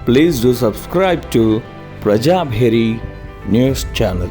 Please do subscribe to Prajabheri News Channel.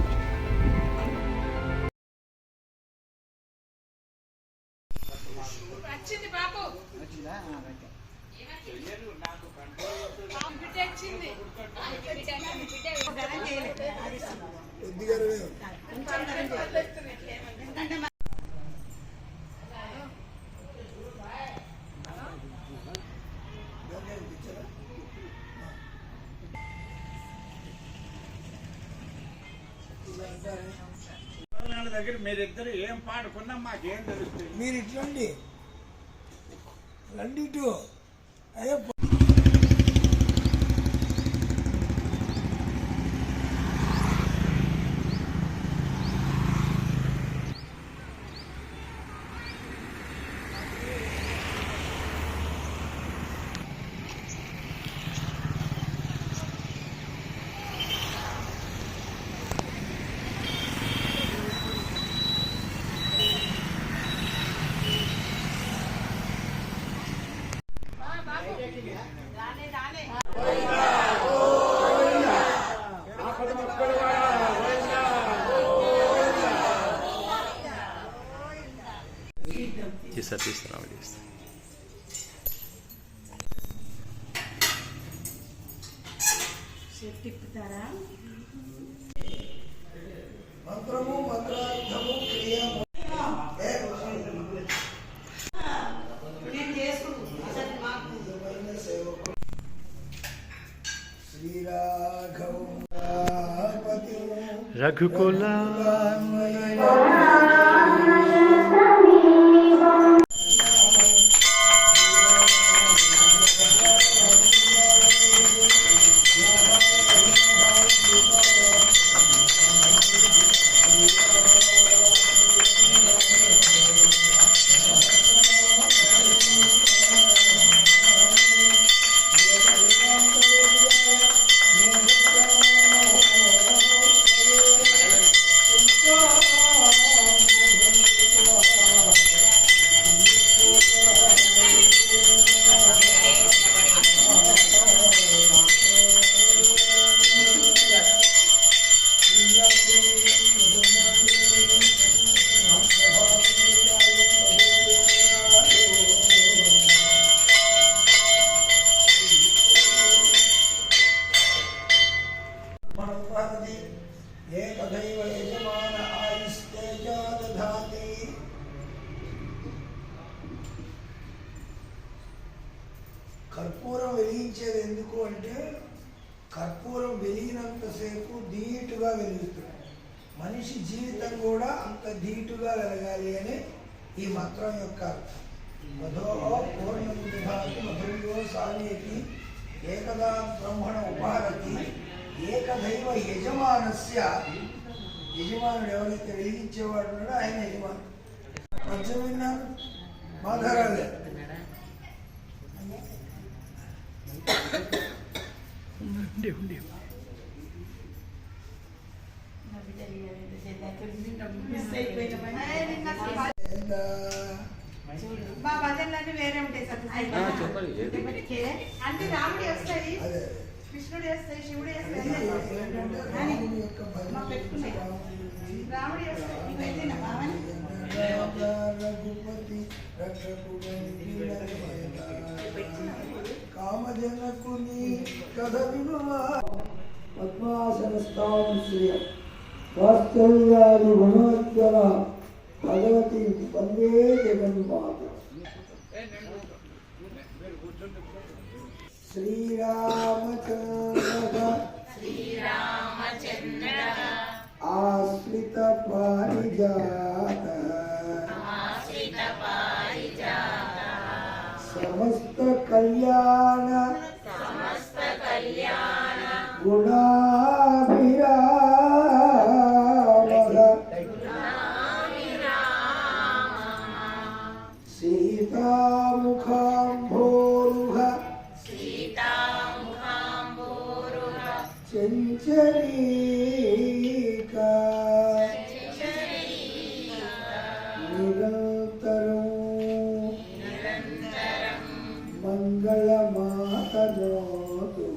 దగ్గర మీరిద్దరు ఏం పాడుకున్నా మాకేం తెలుస్తుంది. మీరు ఇట్లండి రండి ఇటు అయ్యో మంత్రము మంత్రార్థము క్రియ శ్రీరాఘవ రఘుకుల ఏకదైవ యజమాన ఆయుస్తేజా దధాతి. కర్పూరం వెలిగించేది ఎందుకు అంటే కర్పూరం వెలిగినంతసేపు ధీటుగా వెలుగుతుంది. మనిషి జీవితం కూడా అంత ధీటుగా వెలగాలి అని ఈ మంత్రం యొక్క అర్థం. మధో పూర్ణం దధాతి మధుర్యో సానేతి ఏకదా బ్రహ్మణ ఉపహరతి. ఏకదైవ యజమానస్య, యజమానుడు ఎవరైతే వెలిగించేవాడు ఉన్నాడో ఆయన యజమానుడు. కొంచెం విన్నాను మాధరాలే మా భజనలన్నీ వేరే ఉంటాయి సార్. అంటే రాముడి వస్తాయి, కృష్ణుడు వేస్తాయి, శివుడు వేస్తాయి, రాముడి వస్తాయి. రఘుపతి కామజనకుని కథ వినుమా. పద్మాసనస్థాం శ్రియ వాస్తవ్యాది గుణోజ్వల భగవతి వందే జగన్మాత. శ్రీరామచంద్ర ఆశ్రిత పారిజాత సమస్త కళ్యాణ గుణాభిరామ సీతాముఖాంభోరుహ చంచరీకా నిరంతరం మంగళమాతనోతు.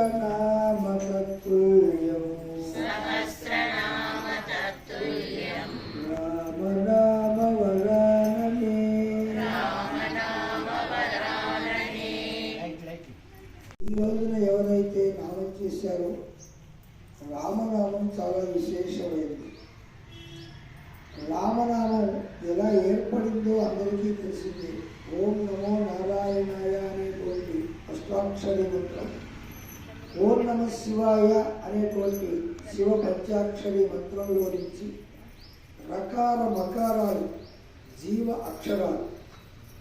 సహస్రనామతత్తుల్యం రామనామవరాననే. ఈ రోజున ఎవరైతే నామం చేశారో రామనామం చాలా విశేషమైనది. రామనామం ఎలా ఏర్పడిందో అందరికీ తెలిసింది. ఓం నమో నారాయణాయ అనేటువంటి అష్టాక్షరి మంత్రం, ఓం నమ శివాయ అనేటువంటి శివ పంచాక్షరి మంత్రంలో నుంచి రకార మకారాలు జీవ అక్షరాలు,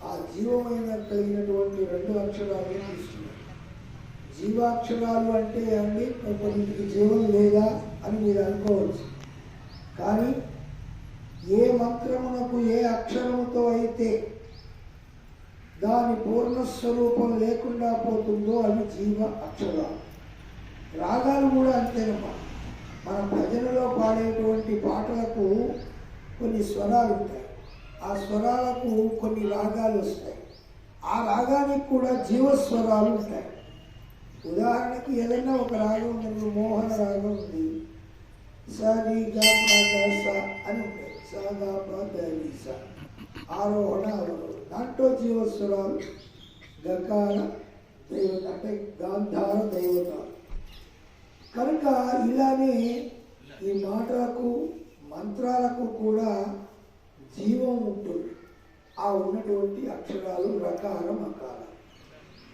ఆ జీవమైన కలిగినటువంటి 2 అక్షరాలు తీసుకున్నాం. జీవాక్షరాలు అంటే అండి కొన్నింటికి జీవం లేదా అని మీరు అనుకోవచ్చు. కానీ ఏ మంత్రమునకు ఏ అక్షరముతో అయితే దాని పూర్ణస్వరూపం లేకుండా పోతుందో అవి జీవ అక్షరాలు. రాగాలు కూడా అంతేనమ్మా. మన భజనలో పాడేటువంటి పాటలకు కొన్ని స్వరాలు ఉంటాయి, ఆ స్వరాలకు కొన్ని రాగాలు వస్తాయి. ఆ రాగానికి కూడా జీవస్వరాలు ఉంటాయి. ఉదాహరణకి ఏదైనా ఒక రాగం ఉంది, మోహన రాగం ఉంది, సరి గా స అని ఉంటాయి, సగా స ఆరోహణ అవరోహణ, దాంట్లో జీవస్వరాలు గకార దైవత అంటే గాంధార దైవత. కనుక ఇలానే ఈ మాటలకు మంత్రాలకు కూడా జీవం ఉంటుంది. ఆ ఉన్నటువంటి అక్షరాలు రకార మకార.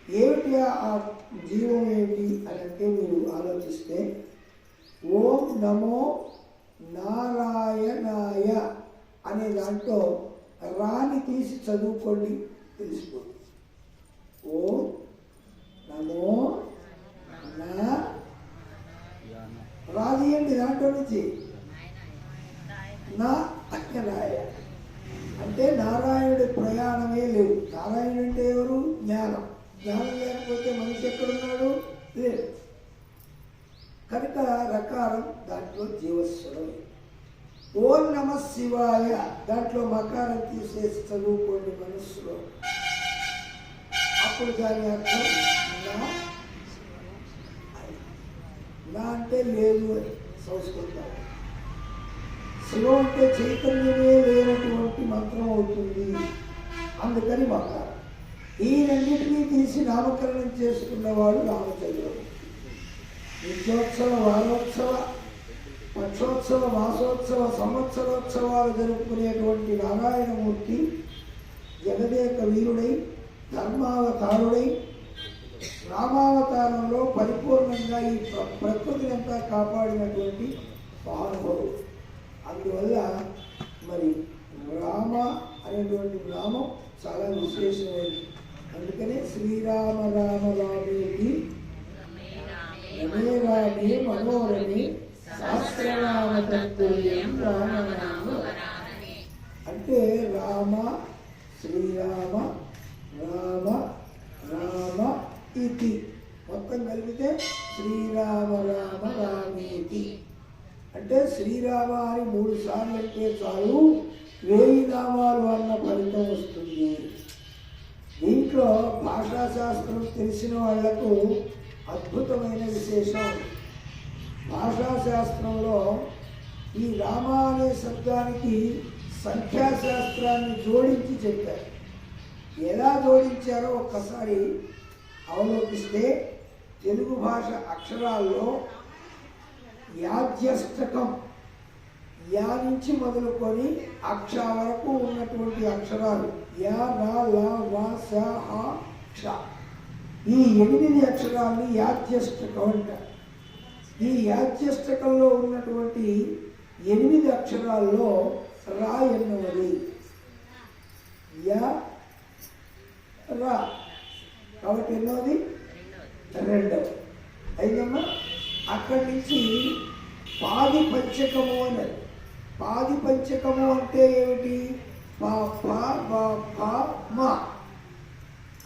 ఏమిటి ఆ జీవం ఏమిటి అని అంటే మీరు ఆలోచిస్తే ఓం నమో నారాయణాయ అనే దాంట్లో రాని తీసి చదువుకోండి, తెలిసిపోతుంది. ఓం నమో నా రాదియండి దాంట్లో నుంచి నా రాయ అంటే నారాయణుడి ప్రయాణమే లేవు. నారాయణుడు అంటే ఎవరు? జ్ఞానం. జ్ఞానం లేకపోతే మనిషి ఎక్కడున్నాడు? లేదు. కనుక రకారం దాంట్లో జీవస్వరం. ఓం నమ శివాయ దాంట్లో మకారం తీసేసి చదువుకోండి మనస్సులో. అప్పుడు దాని అర్థం నా అంటే లేదు అని సంస్కృతం. శివం అంటే చైతన్యమే లేనటువంటి మంత్రం అవుతుంది. అందుకని మకారం. ఈ రెండింటినీ తీసి నామకరణం చేసుకున్నవాడు రామచంద్రుడు. నిత్యోత్సవ, వారోత్సవ, పక్షోత్సవ, మాసోత్సవ, సంవత్సరోత్సవాలు జరుపుకునేటువంటి నారాయణమూర్తి జగదేక వీరుడై ధర్మావతారుడై రామావతారంలో పరిపూర్ణంగా ఈ ప్రకృతిని అంతా కాపాడినటువంటి మహానుభావుడు. అందువల్ల మరి రామ అనేటువంటి నామం చాలా విశేషమైనది. అందుకనే శ్రీరామ రామ రామేతి రమే రామే మనోరమే సహస్రనామ తత్తుల్యం రామనామ అంటే రామ, శ్రీరామ, రామ, రామ ఇతి మొత్తం కలిపితే శ్రీరామ రామ రామేతి అంటే శ్రీరామ అని 3 సార్లు అంటే చాలు 1000 నామాలు అన్న ఫలితం వస్తుంది. దీంట్లో భాషాశాస్త్రం తెలిసిన వాళ్లకు అద్భుతమైన విశేషం. భాషాశాస్త్రంలో ఈ రామ అనే శబ్దానికి సంఖ్యాశాస్త్రాన్ని జోడించి చెప్పారు. ఎలా జోడించారో ఒక్కసారి అవలోకిస్తే తెలుగు భాష అక్షరాల్లో యాజ్యష్టకం యా నుంచి మొదలుకొని అక్ష వరకు ఉన్నటువంటి అక్షరాలు యా, రా, లా, వా, స, హ, క్ష ఈ 8 అక్షరాన్ని యాజ్యష్టకం అంటారు. ఈ యాజ్యష్టకంలో ఉన్నటువంటి 8 అక్షరాల్లో రా ఎన్నవది యా, రా కాబట్టి ఎన్నోది 2 అయిందమ్మా. అక్కడి నుంచి పాది పంచకము అన్నది. పాది పంచకము అంటే ఏమిటి? పా, పా, బా, పా, మా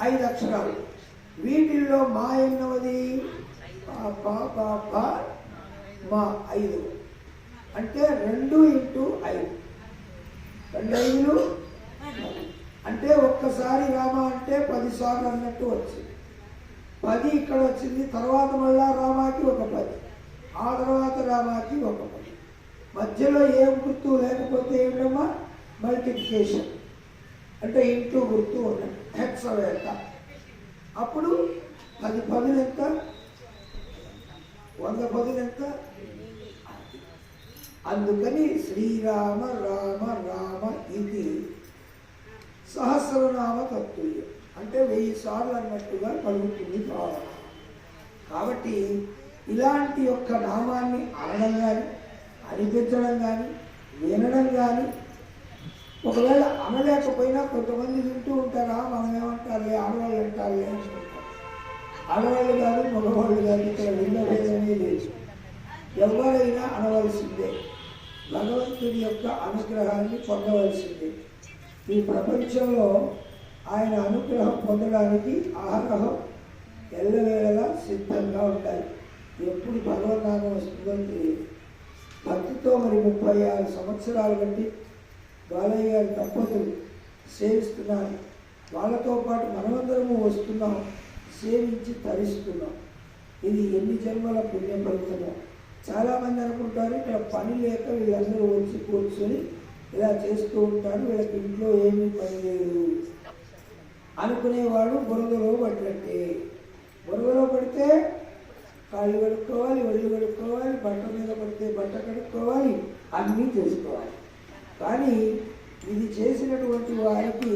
5 అక్షరాలు. వీటిల్లో మా ఎన్నవది? పా, పా, బా, పా, మా 5 అంటే 2 × 5 2 5 అంటే ఒక్కసారి రామ అంటే 10 సార్లు అన్నట్టు వచ్చింది. 10 ఇక్కడ వచ్చింది, తర్వాత మళ్ళా రామాకి ఒక 10, ఆ తర్వాత రామాకి ఒక 10. మధ్యలో ఏం గుర్తు లేకపోతే ఏమిటమ్మా మల్టిప్లికేషన్, అంటే ఇంటూ గుర్తు ఉన్నది, హెక్సవేత. అప్పుడు 10 10 ఎంత, 100 10 ఎంత. అందుకని శ్రీరామ రామ రామ ఇది సహస్రనామ తత్తుల్యం, అంటే 1000 సార్లు అన్నట్టుగా కలుగుతుంది భావన. కాబట్టి ఇలాంటి యొక్క నామాన్ని అనడం కానీ, అనిపించడం కానీ, వినడం కానీ, ఒకవేళ అనలేకపోయినా కొంతమంది వింటూ ఉంటారా, మనం ఏమంటారులే ఆడవాళ్ళు అంటారులే అనుకుంటారు. ఆడవాళ్ళు కాదు మగవాళ్ళు కాదు, ఇక్కడ లింగభేదమే లేదు. ఎవరైనా అనవలసిందే, భగవంతుడి యొక్క అనుగ్రహాన్ని పొందవలసిందే. ఈ ప్రపంచంలో ఆయన అనుగ్రహం పొందడానికి ఆహారం ఎల్లవేళలా సిద్ధంగా ఉండాలి. ఎప్పుడు భగవన్నామం వస్తుందో తెలియదు. భక్తితో మరి 36 సంవత్సరాలు బట్టి బాలయ్య గారి దంపతులు సేవిస్తున్నారు. వాళ్ళతో పాటు మనమందరము వస్తున్నాం, సేవించి తరిస్తున్నాం. ఇది ఎన్ని జన్మల పుణ్య ఫలితమో. చాలామంది అనుకుంటారు ఇక్కడ పని లేక వీళ్ళందరూ వచ్చి కూర్చొని ఇలా చేస్తూ ఉంటారు, వీళ్ళకి ఇంట్లో ఏమీ పని లేదు అనుకునేవాడు బురదలో పడినట్టే. బురదలో పడితే కాళ్ళు కడుక్కోవాలి, ఒళ్ళు కడుక్కోవాలి, బట్ట మీద పడితే బట్ట కడుక్కోవాలి, అన్నీ చేసుకోవాలి. కానీ ఇది చేసినటువంటి వారికి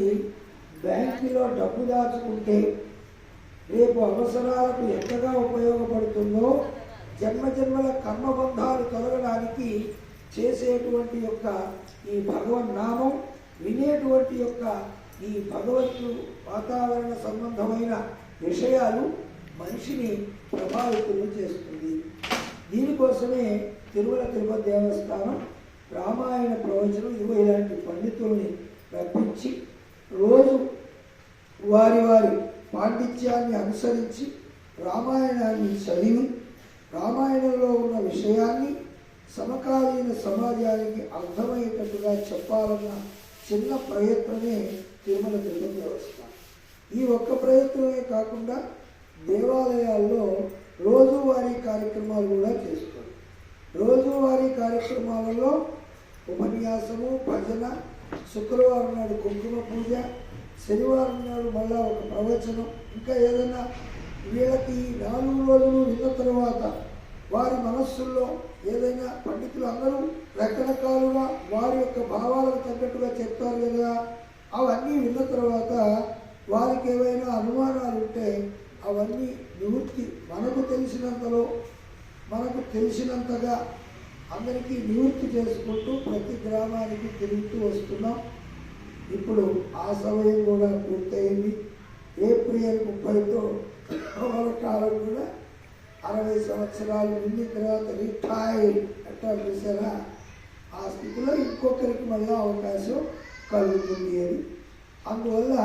బ్యాంకులో డబ్బు దాచుకుంటే రేపు అవసరాలకు ఎంతగా ఉపయోగపడుతుందో, జన్మజన్మల కర్మబంధాలు తొలగడానికి చేసేటువంటి యొక్క ఈ భగవన్నామం, వినేటువంటి యొక్క ఈ భగవత్తు వాతావరణ సంబంధమైన విషయాలు మనిషిని ప్రభావితులు చేస్తుంది. దీనికోసమే తిరుమల తిరుపతి దేవస్థానం రామాయణ ప్రవచనం ఇలాంటి పండితుల్ని రప్పించి రోజు వారి వారి పాండిత్యాన్ని అనుసరించి రామాయణాన్ని చదివి రామాయణంలో ఉన్న విషయాన్ని సమకాలీన సమాజానికి అర్థమయ్యేటట్టుగా చెప్పాలన్న చిన్న ప్రయత్నమే తిరుమల తిరుపతి దేవస్థానం. ఈ ఒక్క ప్రయత్నమే కాకుండా దేవాలయాల్లో రోజువారీ కార్యక్రమాలు కూడా చేస్తారు. రోజువారీ కార్యక్రమాలలో ఉపన్యాసము, భజన, శుక్రవారం నాడు కుంకుమ పూజ, శనివారం నాడు మళ్ళా ఒక ప్రవచనం, ఇంకా ఏదైనా వీళ్ళకి 4 రోజులు విన్న తర్వాత వారి మనస్సుల్లో ఏదైనా పండితులు అందరూ రకరకాలుగా వారి యొక్క భావాలకు తగ్గట్టుగా చెప్తారు కదా, అవన్నీ విన్న తర్వాత వారికి ఏవైనా అనుమానాలు ఉంటే అవన్నీ నివృత్తి, మనకు తెలిసినంతలో మనకు తెలిసినంతగా అందరికీ నివృత్తి చేసుకుంటూ ప్రతి గ్రామానికి తిరుగుతూ వస్తున్నాం. ఇప్పుడు ఆ సమయం కూడా పూర్తయింది. ఏప్రిల్ 30తో మన కాలం కూడా 60 సంవత్సరాలు నిండిన తర్వాత రిటైర్ అంటారు చూసారా, ఆ స్థితిలో ఇంకొకరికి మళ్ళీ అవకాశం కలుగుతుంది అని. అందువల్ల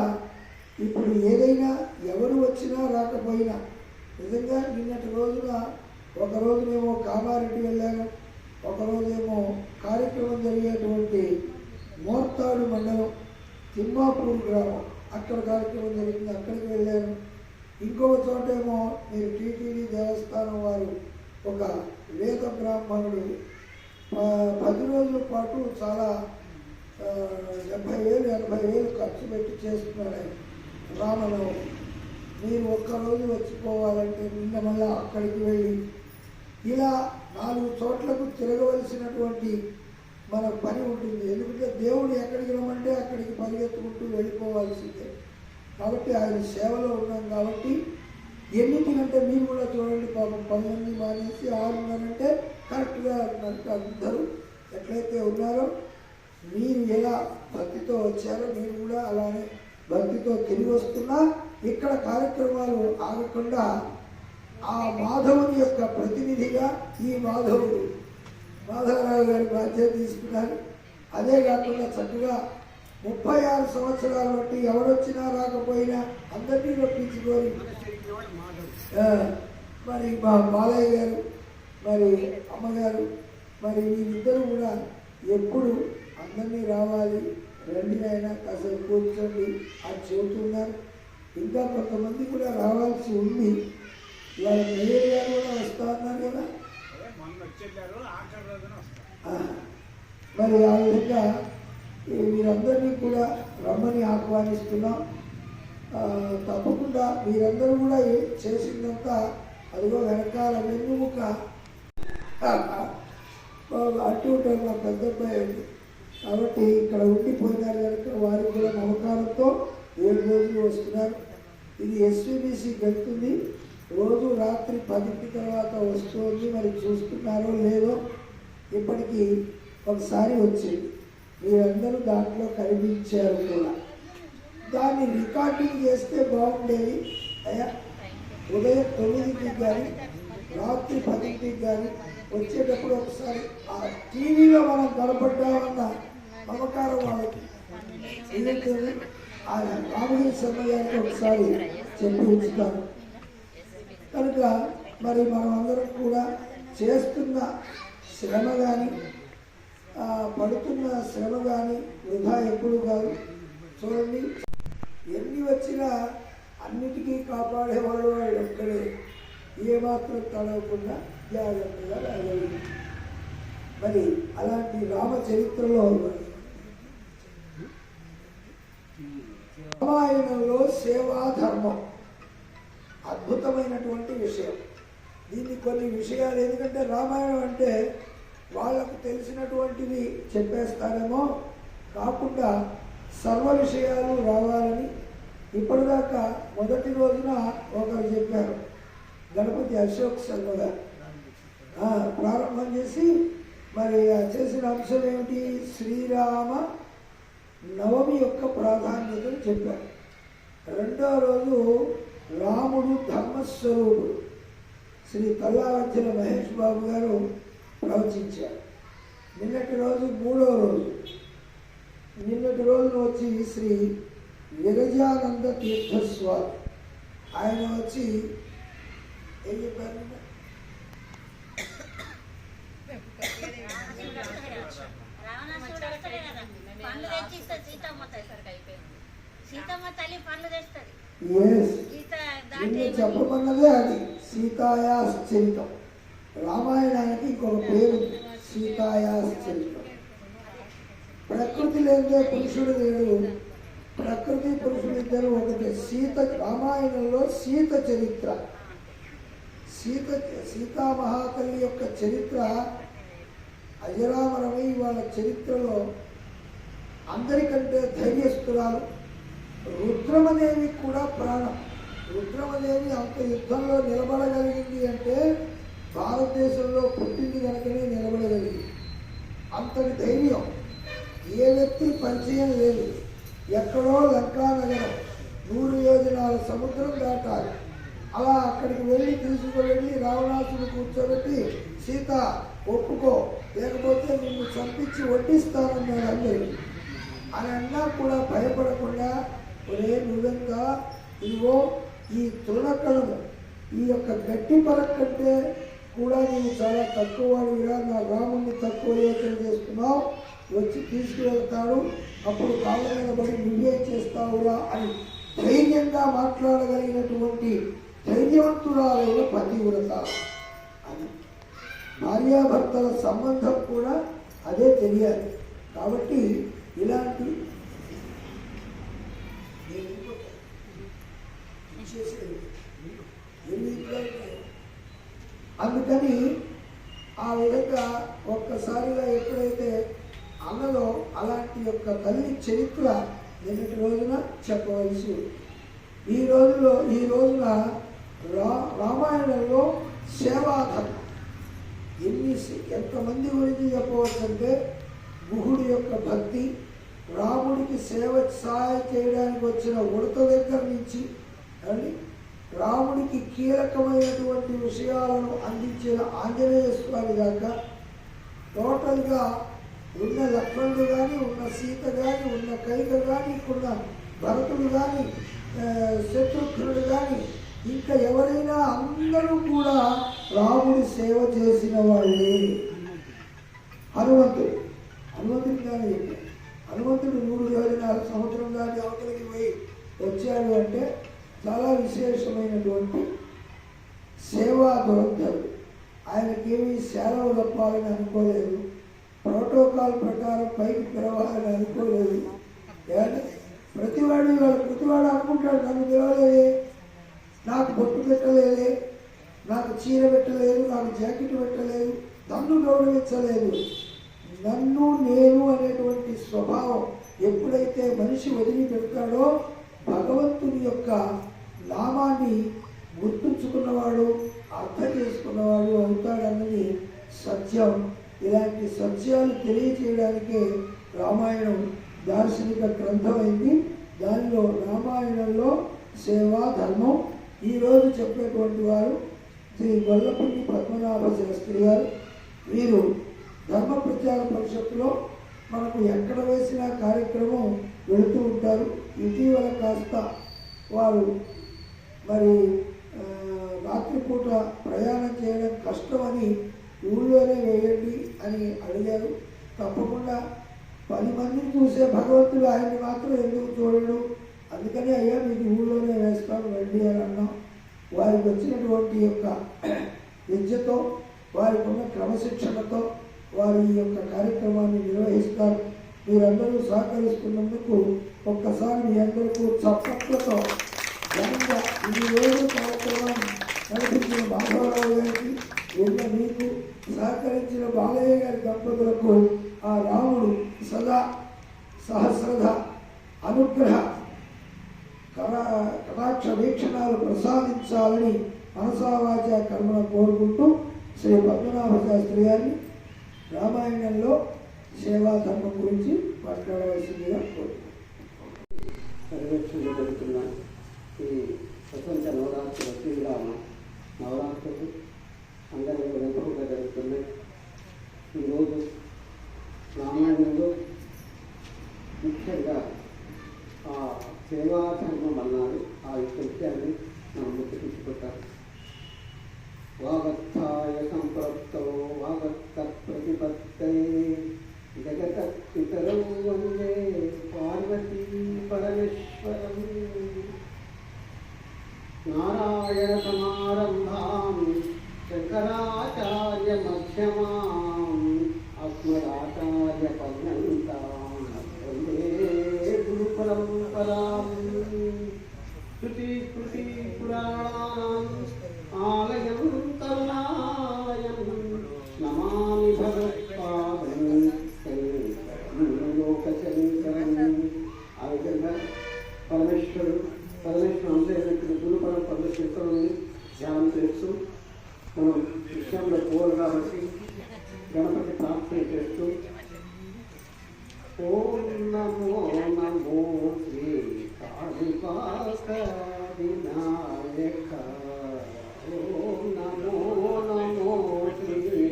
ఇప్పుడు ఏదైనా ఎవరు వచ్చినా రాకపోయినా, నిజంగా నిన్నటి రోజున ఒక రోజునేమో కామారెడ్డి వెళ్ళాను, ఒకరోజేమో కార్యక్రమం జరిగేటువంటి మోర్తాడు మండలం తిమ్మాపూర్ గ్రామం, అక్కడ కార్యక్రమం జరిగింది, అక్కడికి వెళ్ళాను. ఇంకొక చోటేమో మీరు టీటీడీ దేవస్థానం వారు ఒక వేద బ్రాహ్మణుడు 10 రోజుల పాటు చాలా 70,000 80,000 ఖర్చు పెట్టి చేస్తున్నాడు ఆయన రామనవమి. మీరు ఒక్కరోజు వచ్చిపోవాలంటే నిన్న మళ్ళా అక్కడికి వెళ్ళి ఇలా 4 చోట్లకు తిరగవలసినటువంటి మన పని ఉంటుంది. ఎందుకంటే దేవుడు ఎక్కడికి రమ్మంటే అక్కడికి పరిగెత్తుకుంటూ వెళ్ళిపోవాల్సిందే. కాబట్టి ఆయన సేవలో ఉన్నాం కాబట్టి ఎన్నింటికంటే మీరు కూడా చూడండి, పాపం 10 మంది మానేసి 6 అంటే కరెక్ట్గా అందరూ ఎట్లయితే ఉన్నారో, మీరు ఎలా భక్తితో వచ్చారో మీరు కూడా అలానే భక్తితో తిరిగి వస్తున్నా ఇక్కడ కార్యక్రమాలు ఆగకుండా ఆ మాధవుని యొక్క ప్రతినిధిగా ఈ మాధవరావు గారి బాధ్యత తీసుకున్నారు. అదే కాకుండా చక్కగా 36 సంవత్సరాలు బట్టి ఎవరొచ్చినా రాకపోయినా అందరినీ రప్పించుకొని మరి మా బాలయ్య గారు, మరి అమ్మగారు, మరి వీరిద్దరూ కూడా ఎప్పుడు అందరినీ రావాలి, రండి అయినా కాసేపు కూర్చోండి అని చెబుతున్నారు. ఇంకా కొంతమంది కూడా రావాల్సి ఉంది. ఇవాళ మేయర్ గారు కూడా వస్తా అన్నారు కదా. మొన్న వచ్చేసారు, ఆఖరి రోజున వస్తారు. మరి ఆ విధంగా మీరందరినీ కూడా రమ్మని ఆహ్వానిస్తున్నాం. తప్పకుండా మీరందరూ కూడా చేసిందంతా అదిగో వెనకాల వెన్నుముక అటు మా పెద్ద అబ్బాయి. కాబట్టి ఇక్కడ ఉండిపోయినారు కనుక వారికి కూడా నమ్మకాలతో 7 రోజులు వస్తున్నారు. ఇది ఎస్వీబీసీ వెళ్తుంది, రోజు రాత్రి 10 తర్వాత వస్తుంది. మరి చూస్తున్నారో లేదో, ఇప్పటికీ ఒకసారి వచ్చింది, మీరందరూ దాంట్లో కనిపించారు కూడా. దాన్ని రికార్డింగ్ చేస్తే బాగుండేది అయ్యా. ఉదయం 9కి కానీ రాత్రి 10కి కానీ వచ్చేటప్పుడు ఒకసారి ఆ టీవీలో మనం కనపడ్డామన్న మమకారం వాళ్ళకి ఎందుకంటే ఆ రామగిరి శర్మ గారికి ఒకసారి చెప్పి ఉంచుతాను. కనుక మరి మనం అందరం కూడా చేస్తున్న శ్రమ కానీ పడుతున్న శ్రమ కానీ వృధా ఎప్పుడు కాదు. చూడండి, ఎన్ని వచ్చినా అన్నిటికీ కాపాడేవాడు వాడు ఒక్కడే. ఏమాత్రం తడవకుండా జాగ్రత్తగా రాగలిగి మరి అలాంటి రామచరిత్రలో రామాయణంలో సేవాధర్మం అద్భుతమైనటువంటి విషయం. దీన్ని కొన్ని విషయాలు, ఎందుకంటే రామాయణం అంటే వాళ్ళకు తెలిసినటువంటివి చెప్పేస్తారేమో కాకుండా సర్వ విషయాలు రావాలని ఇప్పటిదాకా మొదటి రోజున ఒకరు చెప్పారు, గణపతి అశోక్ శర్మ గారు ప్రారంభం చేసి మరి చేసిన అంశం ఏమిటి, శ్రీరామ నవమి యొక్క ప్రాధాన్యతను చెప్పారు. రెండో రోజు రాముడు ధర్మస్వరూపుడు శ్రీ తల్లావజ్జల మహేష్ బాబు గారు ప్రవచించారు. నిన్నటి రోజు మూడో రోజు, నిన్నటి రోజున వచ్చి శ్రీ విరజానంద తీర్థస్వామి ఆయన వచ్చి ఏం చెప్పారు, చెప్పమన్నదే అది సీతాయాశ్చరితం. రామాయణానికి ఇంకొక పేరు సీతాయాశ్చరితం. ప్రకృతి లేదే పురుషుడు లేడు, ప్రకృతి పురుషుడు ఇద్దరు ఒకటి. రామాయణంలో సీత చరిత్ర, సీతామహాతల్లి యొక్క చరిత్ర అజరామరమై వాళ్ళ చరిత్రలో అందరికంటే ధైర్యస్తురాలు. రుద్రమదేవి కూడా ప్రాణం. రుద్రమదేవి అంత యుద్ధంలో నిలబడగలిగింది అంటే భారతదేశంలో పుట్టింది కనుకనే నిలబడగలిగింది. అంతటి ధైర్యం ఏ వ్యక్తి పరిచయం లేదు. ఎక్కడో లంకానగరం 100 యోజనాల సముద్రం దాటాలి. అలా అక్కడికి వెళ్ళి తీసుకువెళ్ళి రావణాసుడు కూర్చోబెట్టి సీత ఒప్పుకో లేకపోతే నిన్ను చంపించి వడ్డిస్తానన్నాడు అందరికీ. అని అన్నా కూడా భయపడకుండా, ఒరే నువ్వెంగా ఇదిగో ఈ తృణకణము ఈ యొక్క గట్టి పరక కంటే కూడా నీవు చాలా తక్కువ వాడివిరా, నా రాముడిని తక్కువ యోచన చేస్తున్నావు, వచ్చి తీసుకువెళ్తాడు, అప్పుడు కాళ్ళ నిలబడి నువ్వే చేస్తావురా అని ధైర్యంగా మాట్లాడగలిగినటువంటి ధైర్యవంతురాలైన పతివ్రత. అని భార్యాభర్తల సంబంధం కూడా అదే తెలియాలి. కాబట్టి ఇలాంటి అందుకని ఆ విధంగా ఒక్కసారిగా ఎప్పుడైతే అన్నలో అలాంటి యొక్క తల్లి చరిత్ర నిన్నటి రోజున చెప్పవలసి. ఈ రోజున రామాయణంలో సేవాధర్మం ఎంతమంది గురించి చెప్పవచ్చు అంటే, గుహుడి యొక్క భక్తి, రాముడికి సహాయం చేయడానికి వచ్చిన ఉడత దగ్గర నుంచి రాముడికి కీలకమైనటువంటి విషయాలను అందించిన ఆంజనేయ స్వామి దాకా, టోటల్గా ఉన్న లక్ష్మణుడు కానీ, ఉన్న సీత కానీ, ఉన్న కైక కానీ, ఉన్న భరతుడు కానీ, శత్రుఘ్నుడు కానీ, ఇంకా ఎవరైనా అందరూ కూడా రాముడి సేవ చేసిన వాళ్ళే. హనుమంతుడు కానీ హనుమంతుడు 3 యోజనాలు సముద్రం దాటి అవతలికి పోయి వచ్చాడు అంటే చాలా విశేషమైనటువంటి సేవా దురంధరుడు. ఆయనకేమీ సేవలు తప్పాలని అనుకోలేదు, ప్రోటోకాల్ ప్రకారం పైకి పిలవాలని అనుకోలేదు. ప్రతివాడు అనుకుంటాడు, నన్ను పిలవలేదే, నాకు బొట్టు పెట్టలేదే, నాకు చీర పెట్టలేదు, నాకు జాకెట్ పెట్టలేదు, నన్ను గౌరవించలేదు. నన్ను నేను అనేటువంటి స్వభావం ఎప్పుడైతే మనిషి వదిలిపెడతాడో భగవంతుని యొక్క నామాన్ని గుర్తుంచుకున్నవాడు, అర్థం చేసుకున్నవాడు అవుతాడన్నది సత్యం. ఇలాంటి సత్యాలు తెలియచేయడానికే రామాయణం దార్శనిక గ్రంథమైంది. దానిలో రామాయణంలో సేవా ధర్మం ఈరోజు చెప్పేటువంటి వారు శ్రీ గొల్లపల్లి పద్మనాభ శాస్త్రి గారు. వీరు ధర్మ ప్రచార పరిషత్తులో మనకు ఎక్కడ వేసిన కార్యక్రమం వెళుతూ ఉంటారు. ఇటీవల కాస్త వారు మరి రాత్రిపూట ప్రయాణం చేయడం కష్టమని ఊళ్ళోనే వేయండి అని అడిగారు. తప్పకుండా 10 మందిని చూసే భగవంతుడు ఆయన్ని మాత్రం ఎందుకు చూడడు, అందుకని అయ్యా మీకు ఊళ్ళోనే వేస్తాను రండి అని అన్నాం. వారికి వచ్చినటువంటి యొక్క విద్యతో, వారికి ఉన్న క్రమశిక్షణతో వారు ఈ యొక్క కార్యక్రమాన్ని నిర్వహిస్తారు. మీరందరూ సహకరిస్తున్నందుకు ఒక్కసారి మీ అందరికీ చప్పట్లతో ఘనంగా ఈ రోజు కార్యక్రమాన్ని నడిపించిన మాధవరావు గారికి, ఎన్న మీకు సహకరించిన బాలయ్య గారి దంపతులకు ఆ రాముడు సదా సహస్రధ అనుగ్రహ కటాక్ష వీక్షణాలు ప్రసాదించాలని మనసావాచ కర్మణ కోరుకుంటూ శ్రీ పద్మనాభ శాస్త్రి గారిని రామాయణంలో సేవా ధర్మం గురించి మాట్లాడవలసిందిగా కోరుతున్నాను. పరిరక్షణ జరుగుతున్న ఈ ప్రపంచ నవరాత్రుల శ్రీరామ నవరాత్రులు అందరూ వైభవంగా జరుగుతున్నాయి. ఈరోజు రామాయణంలో ముఖ్యంగా ఆ సేవాధర్మం అన్నారు. ఆ విషయాన్ని నా ముందు తీసుకుంటారు. వాగత్థాయ సంప్రప్తో వాగత్త ప్రతిపత్తయే జగత పితరౌ వందే పార్వతీ పరమేశ్వరం. నారాయణ సమారంభాం శంకరాచార్య మధ్యమాం అస్మదాచార్య పర్యంతాం వందే గురు పరంపరాం. శృతి స్మృతి పురాణానాం ఆలయం కరుణాలయం నమామి భగవత్పాదం లోకశంకరం. ఆ విధంగా పరమేశ్వరుడు అందరూ గురు పరమేశ్వరుని ధ్యానం చేస్తూ మనం విషయంలో పోలు కాబట్టి గణపతి ప్రార్థన చేస్తూ ఓం నమో నమో శ్రీ కాళికాక వినాయక. ఓం నమో నమో శ్రీ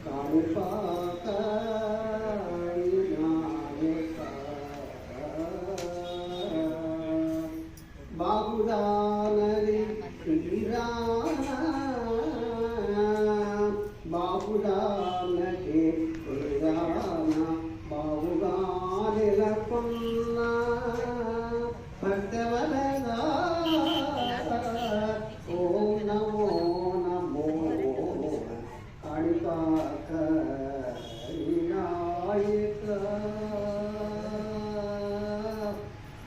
కాళికాక వినాయక. బాబుదానది బాబుదానది బాబుగా నెలకొన్న భక్తవరదా. ఓం నమో నమో కాళికాక వినాయక.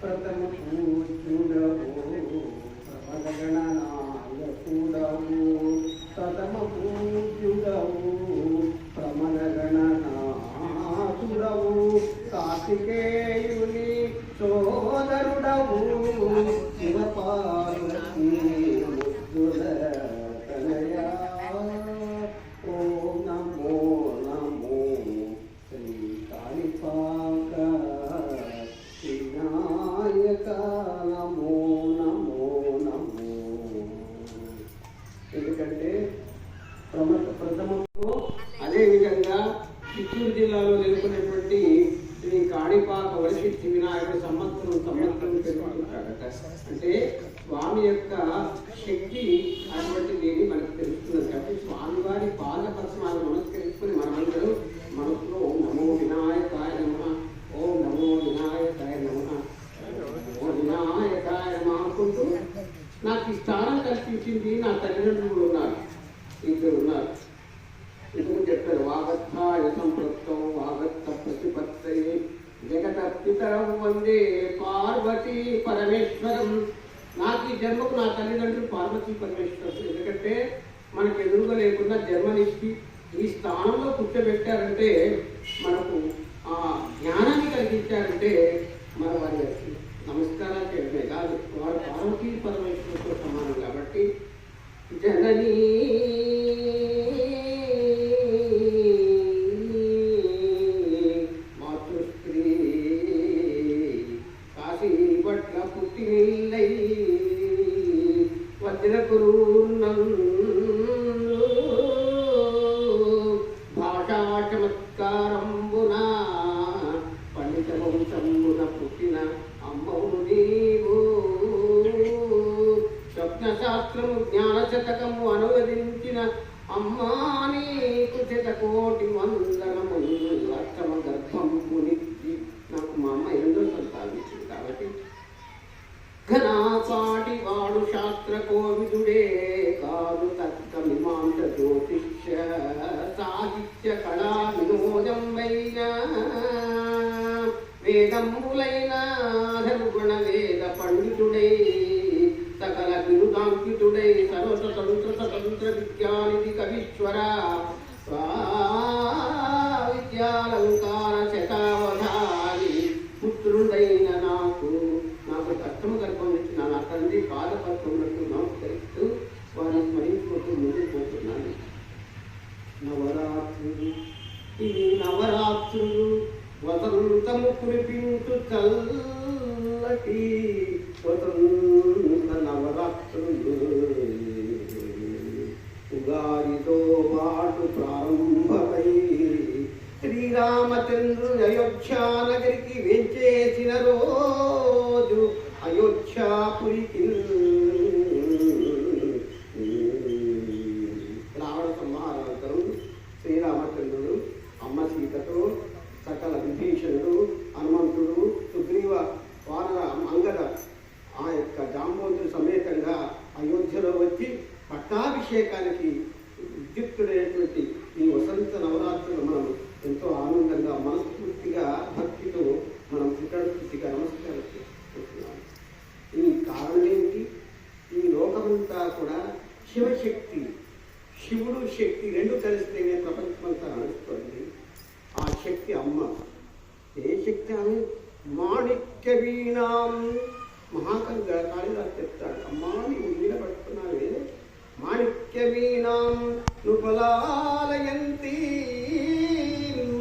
ప్రథమ పూజ్యుడవు ప్రమదగణనాయకుడవు. ప్రథమ పూజ్యుడవు ప్రమదగణనాథుడవు. కార్తికేయుని సోదరుడవు. శివపార్వతీ ముద్దుల తనయా. ఓం నమో నమో శ్రీ కాళికాక వినాయక. నమో నమో నమో. ఎందుకంటే ప్రథమంలో అదేవిధంగా చిత్తూరు జిల్లాలో నెలకొన్నటువంటి శ్రీ కాణిపాక వరసిద్ధి వినాయకుడు సంవత్సరం పెరుగుతుంటాడట. అంటే స్వామి యొక్క శక్తి అటువంటిది మనకు తెలుస్తున్నది. కాబట్టి స్వామివారి పాదపద్మాలు నమస్కరించుకుని మనమందరూ మనసులో నమో వినాయకాయ నమః, ఓం నమో వినాయకాయ నమః, ఓం వినాయకాయ నమః అనుకుంటూ నాకు ఈ స్థానం కల్పించింది నా తల్లిదండ్రులు ఉన్నారు, ఇద్దరు ఉన్నారు. ఇందుకు చెప్పారు, వాగత్థాయ సంపృక్తం వాగత్త ప్రతిపత్తయే జగత పితరం వందే పార్వతీ పరమేశ్వరం. నాకు ఈ జన్మకు నా తల్లిదండ్రులు పార్వతీ పరమేశ్వరుడు. ఎందుకంటే మనకు ఎదురుగా లేకుండా జన్మనిచ్చి ఈ స్థానంలో కూర్చోబెట్టారంటే, మనకు ఆ జ్ఞానాన్ని కలిగించారంటే మన వారి నమస్కారాలు చేయడమే కాదు, వారు పార్వతీ పరమేశ్వరుడితో సమానం. కాబట్టి జననీ మాతృస్త్రీ కాశీ పట్ల పుట్టినై వజ్ర భాషా చమత్కారంబున పండిత వంశంబున పుట్టిన అమ్మవు నీవు. స్వప్నశాస్త్రము జ్ఞానశతకము అనువదించిన అమ్మా నీకు శతకోటి వందనము. అష్టమ గర్భంపునిచ్చి నాకు మా అమ్మ ఎంతో సంతానించింది. కాబట్టి ఘనాపాటి వాడు శాస్త్ర కోవిదుడే కాదు, తత్క మీమాంస జ్యోతిష్య సాహిత్య కళా వినోదం వైన వేదంబులైన ధర్గుణ వేద పండితుడై సకల బిరుదాంకితుడై సర్వస్వతంత్ర స్వతంత్ర విద్యానిధి కవీశ్వర విద్యాలంకార శతావధాని పుత్రుడైన నాకు కష్టము కల్పించిన నా తండ్రి పాదపత్రములకు నమస్కరిస్తూ వారిని స్మరించుకుంటూ ముందుకు పోతున్నాను. నవరాత్రులు ఇవి నవరాత్రులు వసంతము కురిపించు చల్లటి వసంత నవరాత్రులు. ఉగాదితో పాటు ప్రారంభమై శ్రీరామచంద్రుడు అయోధ్యానగరికి వేంచేసిన రోజు అయోధ్యాపురికి రావణ సంహారాంతరం శ్రీరామచంద్రుడు అమ్మ సీతతో సకల విభీషణుడు హనుమంతుడు సుగ్రీవ వానర అంగద ఆ యొక్క జాంబవంతుడు సమేతంగా అయోధ్యలో వచ్చి పట్టాభిషేకానికి ఉద్యుక్తుడైనటువంటి ఈ వసంత నవరాత్రులు మనం ఎంతో ఆనందంగా మనస్ఫూర్తిగా భక్తితో మనం పుట్టడుగా నమస్కారం చేసుకుంటున్నాం. ఈ కారణం ఏమిటి? ఈ లోకమంతా కూడా శివశక్తి, శివుడు శక్తి రెండు కలిస్తేనే ప్రపంచమంతా నడుస్తుంది. ఆ శక్తి అమ్మ. ఏ శక్తి ఆమె? మాణిక్య వీణాం. మహాకవి కాళిదాసు చెప్తాడు, అమ్మా నీవు వీణ పట్టుకున్నావే, మాణిక్య వీణాం నుపలాలయంతి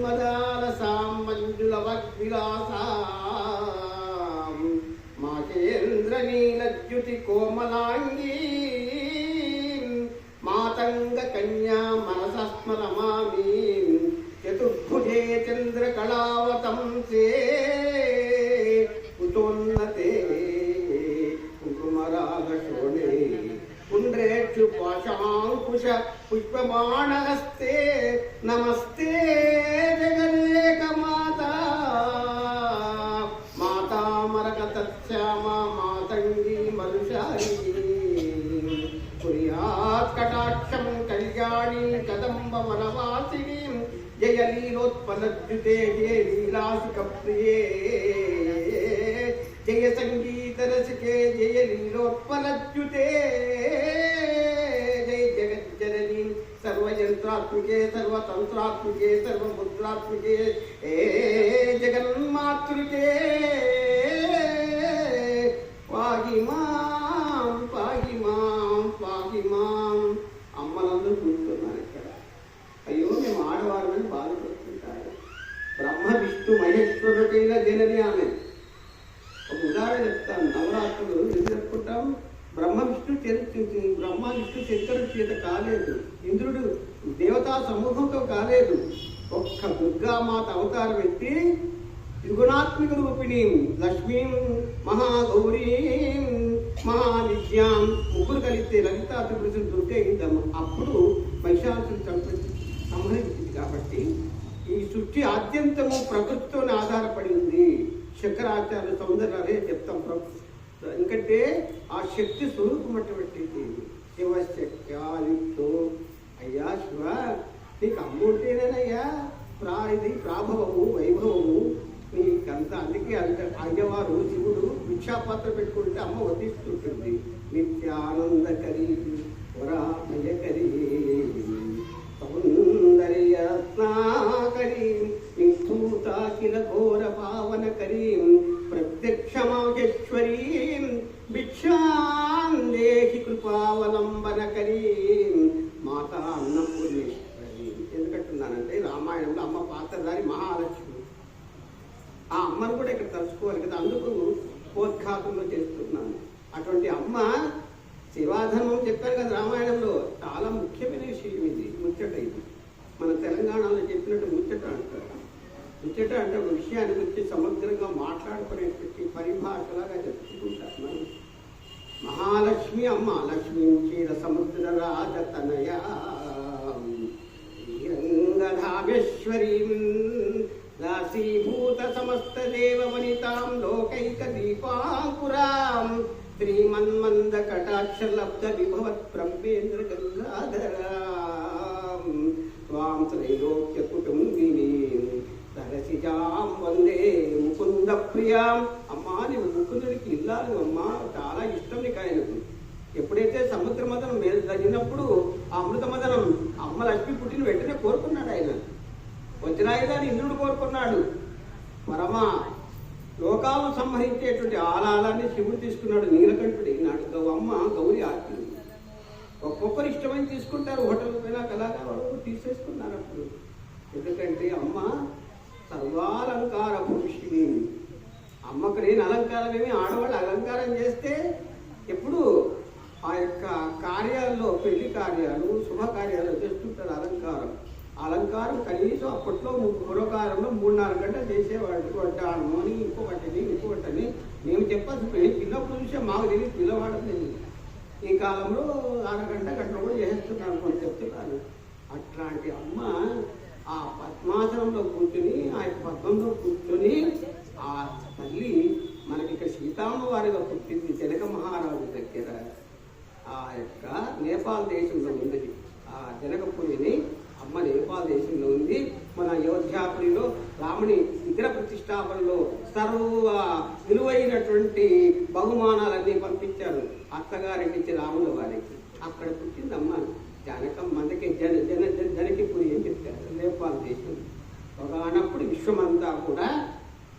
మదాలసాం మంజుల వగ్విలాసాం మాకేంద్ర నీలద్యుతి కోమలాంగీ మాతంగ కన్యా మనసస్మరమామి చతుర్భుజే చంద్రకళావతంసే ఉతోన్నతే కుంకుమరాగశోణే పుండ్రేక్షు పాశాంకుశ పుష్పబాణహస్తే నమస్తే జగదేక మాతా మాతామరకతశ్యామ మాతంగీ మరుషారీ కుర్యాత్ కటాక్షం కళ్యాణీ కదంబ వనవాసినీ జయ లీలోత్పలద్యుతే జయ లీలాసిక ప్రియే జయ సంగీత రసికే జయ లీలోత్పలద్యుతే జయ జగజ్జననీ సర్వయంత్రాత్మికే సర్వతంత్రాత్మికే సర్వముద్రాత్మికే ఏ జగన్మాతృకే పాగి మాం పాగి మాం పాగి మాం. అమ్మలందరూ కూర్చున్నారు ఇక్కడ. అయ్యో మేము ఆడవాళ్ళని బాధపడుతుంటారు. బ్రహ్మ విష్ణు మహేశ్వరుడైన జనని ఆమె. ఒక ఉదాహరణ చెప్తాను. నవరాత్రులు ఎందుకు చెప్పుకుంటాం? బ్రహ్మ విష్ణు శంకరుడి చేత కాలేదు, ఇంద్రుడు దేవతా సమూహంతో కాలేదు. ఒక్క దుర్గామాత అవతారం ఎత్తి త్రిగుణాత్మిక రూపిణి లక్ష్మీం మహాగౌరీం మహావిద్యాం ముగ్గురు కలిస్తే లలితా త్రిపురుషులు దుర్గ అయిందమ్మ. అప్పుడు మహిషాసురుడు సంహరించింది. కాబట్టి ఈ సృష్టి ఆద్యంతము ప్రకృతితోనే ఆధారపడి ఉంది. శంకరాచార్య సౌందర్యాలే చెప్తాం. ఎందుకంటే ఆ శక్తి స్వరూపమైనటువంటిది. శివశక్త్యాయుక్తో అయ్యా శివ, నీకు అమ్మ ఉంటేనేనయ్యా ఇది ప్రాభవము వైభవము నీకంతా. అందుకే అయ్యవారు శివుడు భిక్షాపాత్ర పెట్టుకుంటే అమ్మ వధిస్తుంటుంది. నిత్యానందకరీ వరామయకరీ సౌందర్యరత్నాకరీ నిస్థూతాఖిల ఘోర పావనకరీం ప్రత్యక్షమాహేశ్వరీం భిక్షాం దేహి కృపావలంబనకరీం మాతా అన్నపూర్ణేశ్వరీ. ఎందుకంటున్నానంటే రామాయణంలో అమ్మ పాత్రధారి మహాలక్ష్మి. ఆ అమ్మను కూడా ఇక్కడ తలుచుకోవాలి కదా, అందుకు పోద్ఘాతంలో చేస్తున్నాను. అటువంటి అమ్మ సేవాధర్మం చెప్పారు కదా రామాయణంలో, చాలా ముఖ్యమైన విషయం ఇది. ముచ్చట ఇది మన తెలంగాణలో చెప్పినట్టు ముచ్చట అంటారు. ముచ్చట అంటే ఒక విషయాన్ని గురించి సమగ్రంగా మాట్లాడుకునేటువంటి పరిభాషలాగా చెప్పుకుంటారు. మనం మహాలక్ష్మి అమ్మ లక్ష్మీ క్షీర సముద్ర రాజతనయ రంగధామేశ్వరీం దాసీభూత సమస్త దేవవనితాం లోకైక దీపాంకురాం శ్రీమన్మంద కటాక్ష లబ్ధ విభవత్ బ్రహ్మేంద్ర గంగాధరాం త్వాం త్రైలోక్య కుటుంబిని సరసిజాం వందే ముకుంద ప్రియాం. అమ్మా నీవు ముకుందుడికి ఇల్లాలి అమ్మా, చాలా ఇష్టం నీకు ఆయనకు. ఎప్పుడైతే సముద్ర మదనం మీద తగినప్పుడు ఆ అమృత మదనం అమ్మ లక్ష్మి పుట్టిన వెంటనే కోరుకున్నాడు ఆయన. వజ్రాయుధాన్ని ఇంద్రుడు కోరుకున్నాడు. పరమా లోకాలను సంహరించేటువంటి ఆలాలాన్ని శివుడు తీసుకున్నాడు. నీలకంఠుడు నాడు అమ్మ గౌరి ఆర్తి. ఒక్కొక్కరు ఇష్టమైన తీసుకుంటారు. హోటల్ పోయినా కలాగా వాళ్ళు తీసేసుకున్నారు అప్పుడు. ఎందుకంటే అమ్మ సర్వాలంకార పురుషిని. అమ్మకు లేని అలంకారం ఏమి, ఆడవాళ్ళు అలంకారం చేస్తే ఎప్పుడు ఆ యొక్క కార్యాల్లో, పెళ్లి కార్యాలు శుభకార్యాలు చేస్తుంటారు అలంకారం. అలంకారం కనీసం అప్పట్లో పూర్వకాలంలో 3-4 గంటలు చేసేవాడు. వడ్డాణము అని ఇంకొకటని మేము చెప్పాల్సి చిన్నప్పుడు చూసే మాకు తెలియదు, పిల్లవాడని తెలియదు. ఈ కాలంలో 1 గంట కూడా చేస్తున్నాను కొన్ని చెప్తున్నాను. అట్లాంటి అమ్మ ఆ పద్మాసనంలో కూర్చొని, ఆ యొక్క పద్మంలో కూర్చొని ఆ తల్లి మనకి ఇక్కడ సీతమ్మ వారిగా పుట్టింది జనక మహారాజు దగ్గర. ఆ యొక్క నేపాల్ దేశంలో ఉంది ఆ జనకపురిని. అమ్మ నేపాల్ దేశంలో ఉంది. మన అయోధ్యాపురిలో రాముని విగ్రహ ప్రతిష్టాపనలో సర్వ విలువైనటువంటి బహుమానాలన్నీ పంపించారు అత్తగారికి ఇచ్చి రాముల వారికి. అక్కడ పుట్టిందమ్మ జనకమ్మ. అందుకే జనకిపురి అని చెప్పారు నేపాల్ దేశం. ఒకనప్పుడు విశ్వమంతా కూడా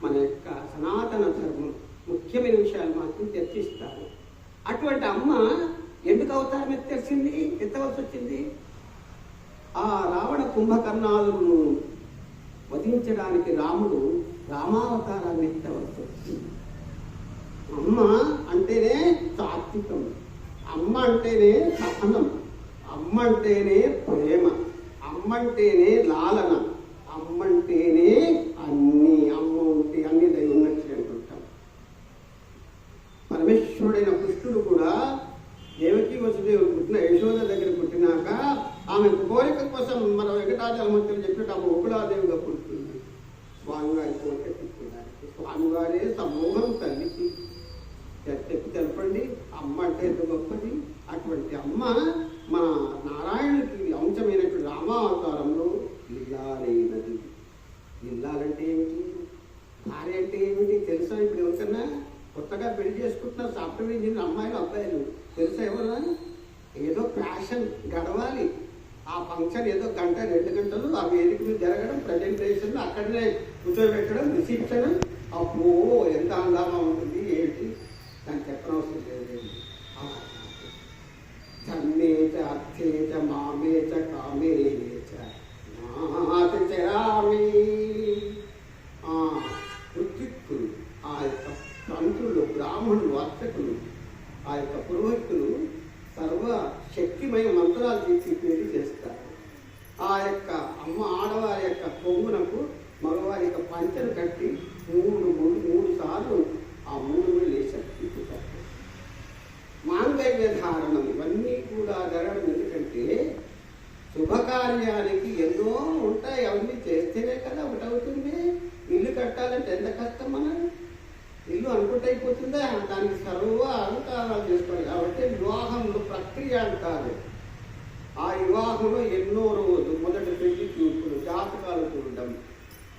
మన యొక్క సనాతన ధర్మం ముఖ్యమైన విషయాలు మాత్రం చర్చిస్తారు. అటువంటి అమ్మ ఎందుకు అవతారం ఎత్తవలసి వచ్చింది? ఆ రావణ కుంభకర్ణాలను వధించడానికి రాముడు రామావతారాన్ని ఎత్తవలసి వచ్చింది. అమ్మ అంటేనే సాత్వికం, అమ్మ అంటేనే సహనం, అమ్మ అంటేనే ప్రేమ, అమ్మ అంటేనే లాలన, అమ్మ అంటేనే అన్ని. అమ్మ ఉంటే అన్ని దయ ఉన్నట్టు అనుకుంటాం. పరమేశ్వరుడైన కృష్ణుడు కూడా దేవకీ వసుదేవుడు పుట్టిన యశోద దగ్గర పుట్టినాక ఆమె కోరిక కోసం మన వెంకటాచల మంత్రులు చెప్పినట్టు ఆమె ఒకలాదేవిగా పుట్టింది. స్వామివారి కోరిక తీసుకోవడానికి స్వామివారే సమూహం తల్లికి చెప్పి తెలపండి అమ్మ అంటే ఎంత గొప్పది. అటువంటి అమ్మ మన నారాయణుడికి అంశమైనటువంటి రామావతారంలో ఇల్లాలైనది. ఇల్లాలంటే ఏమిటి, భార్య అంటే ఏమిటి తెలుసా? ఇప్పుడు ఎవరికన్నా కొత్తగా పెళ్లి చేసుకుంటున్నారు సాఫ్ట్వేర్ ఇంజనీర్ అమ్మాయిలు అబ్బాయిలు తెలుసా? ఎవరు ఏదో ఫ్యాషన్ గడవాలి. ఆ ఫంక్షన్ ఏదో 1-2 గంటలు ఆ వేదిక మీద జరగడం, ప్రజెంటేషన్, అక్కడనే కూర్చోబెట్టడం, రిసెప్షన్. అబ్బో ఎంత హంగామా ఉంటుంది ఏంటి దాన్ని చెప్పనవసరం లేదు. ధన్యేచ అర్థేచ మామేచ కామేచ చరామి. ఋత్విక్కులు, ఆ యొక్క మంత్రులు, బ్రాహ్మణులు, అర్చకులు, ఆ యొక్క పురోహితులు సర్వ శక్తిమయ మంత్రాలు తీసి పెళ్లి చేస్తారు. ఆ యొక్క అమ్మ ఆడవారి యొక్క కొంగునకు మగవారి యొక్క పంచను కట్టి 3 సార్లు ఆ 3 లేచారు. మాంగళ్య ధారణం ఇవన్నీ కూడా జరగడం ఎందుకంటే శుభకార్యానికి ఎన్నో ఉంటాయి. అవన్నీ చేస్తేనే కదా ఒకటి అవుతుంది. ఇల్లు కట్టాలంటే ఎంత కష్టం. మనం ఇల్లు అనుకుంటే అయిపోతుందా? దానికి సర్వ సంసారాలు చేసుకోవాలి కాబట్టి వివాహంలో ప్రక్రియ అంటారు. ఆ వివాహంలో ఎన్నో రోజు మొదటి పెళ్లి చూపులు, జాతకాలు చూడడం,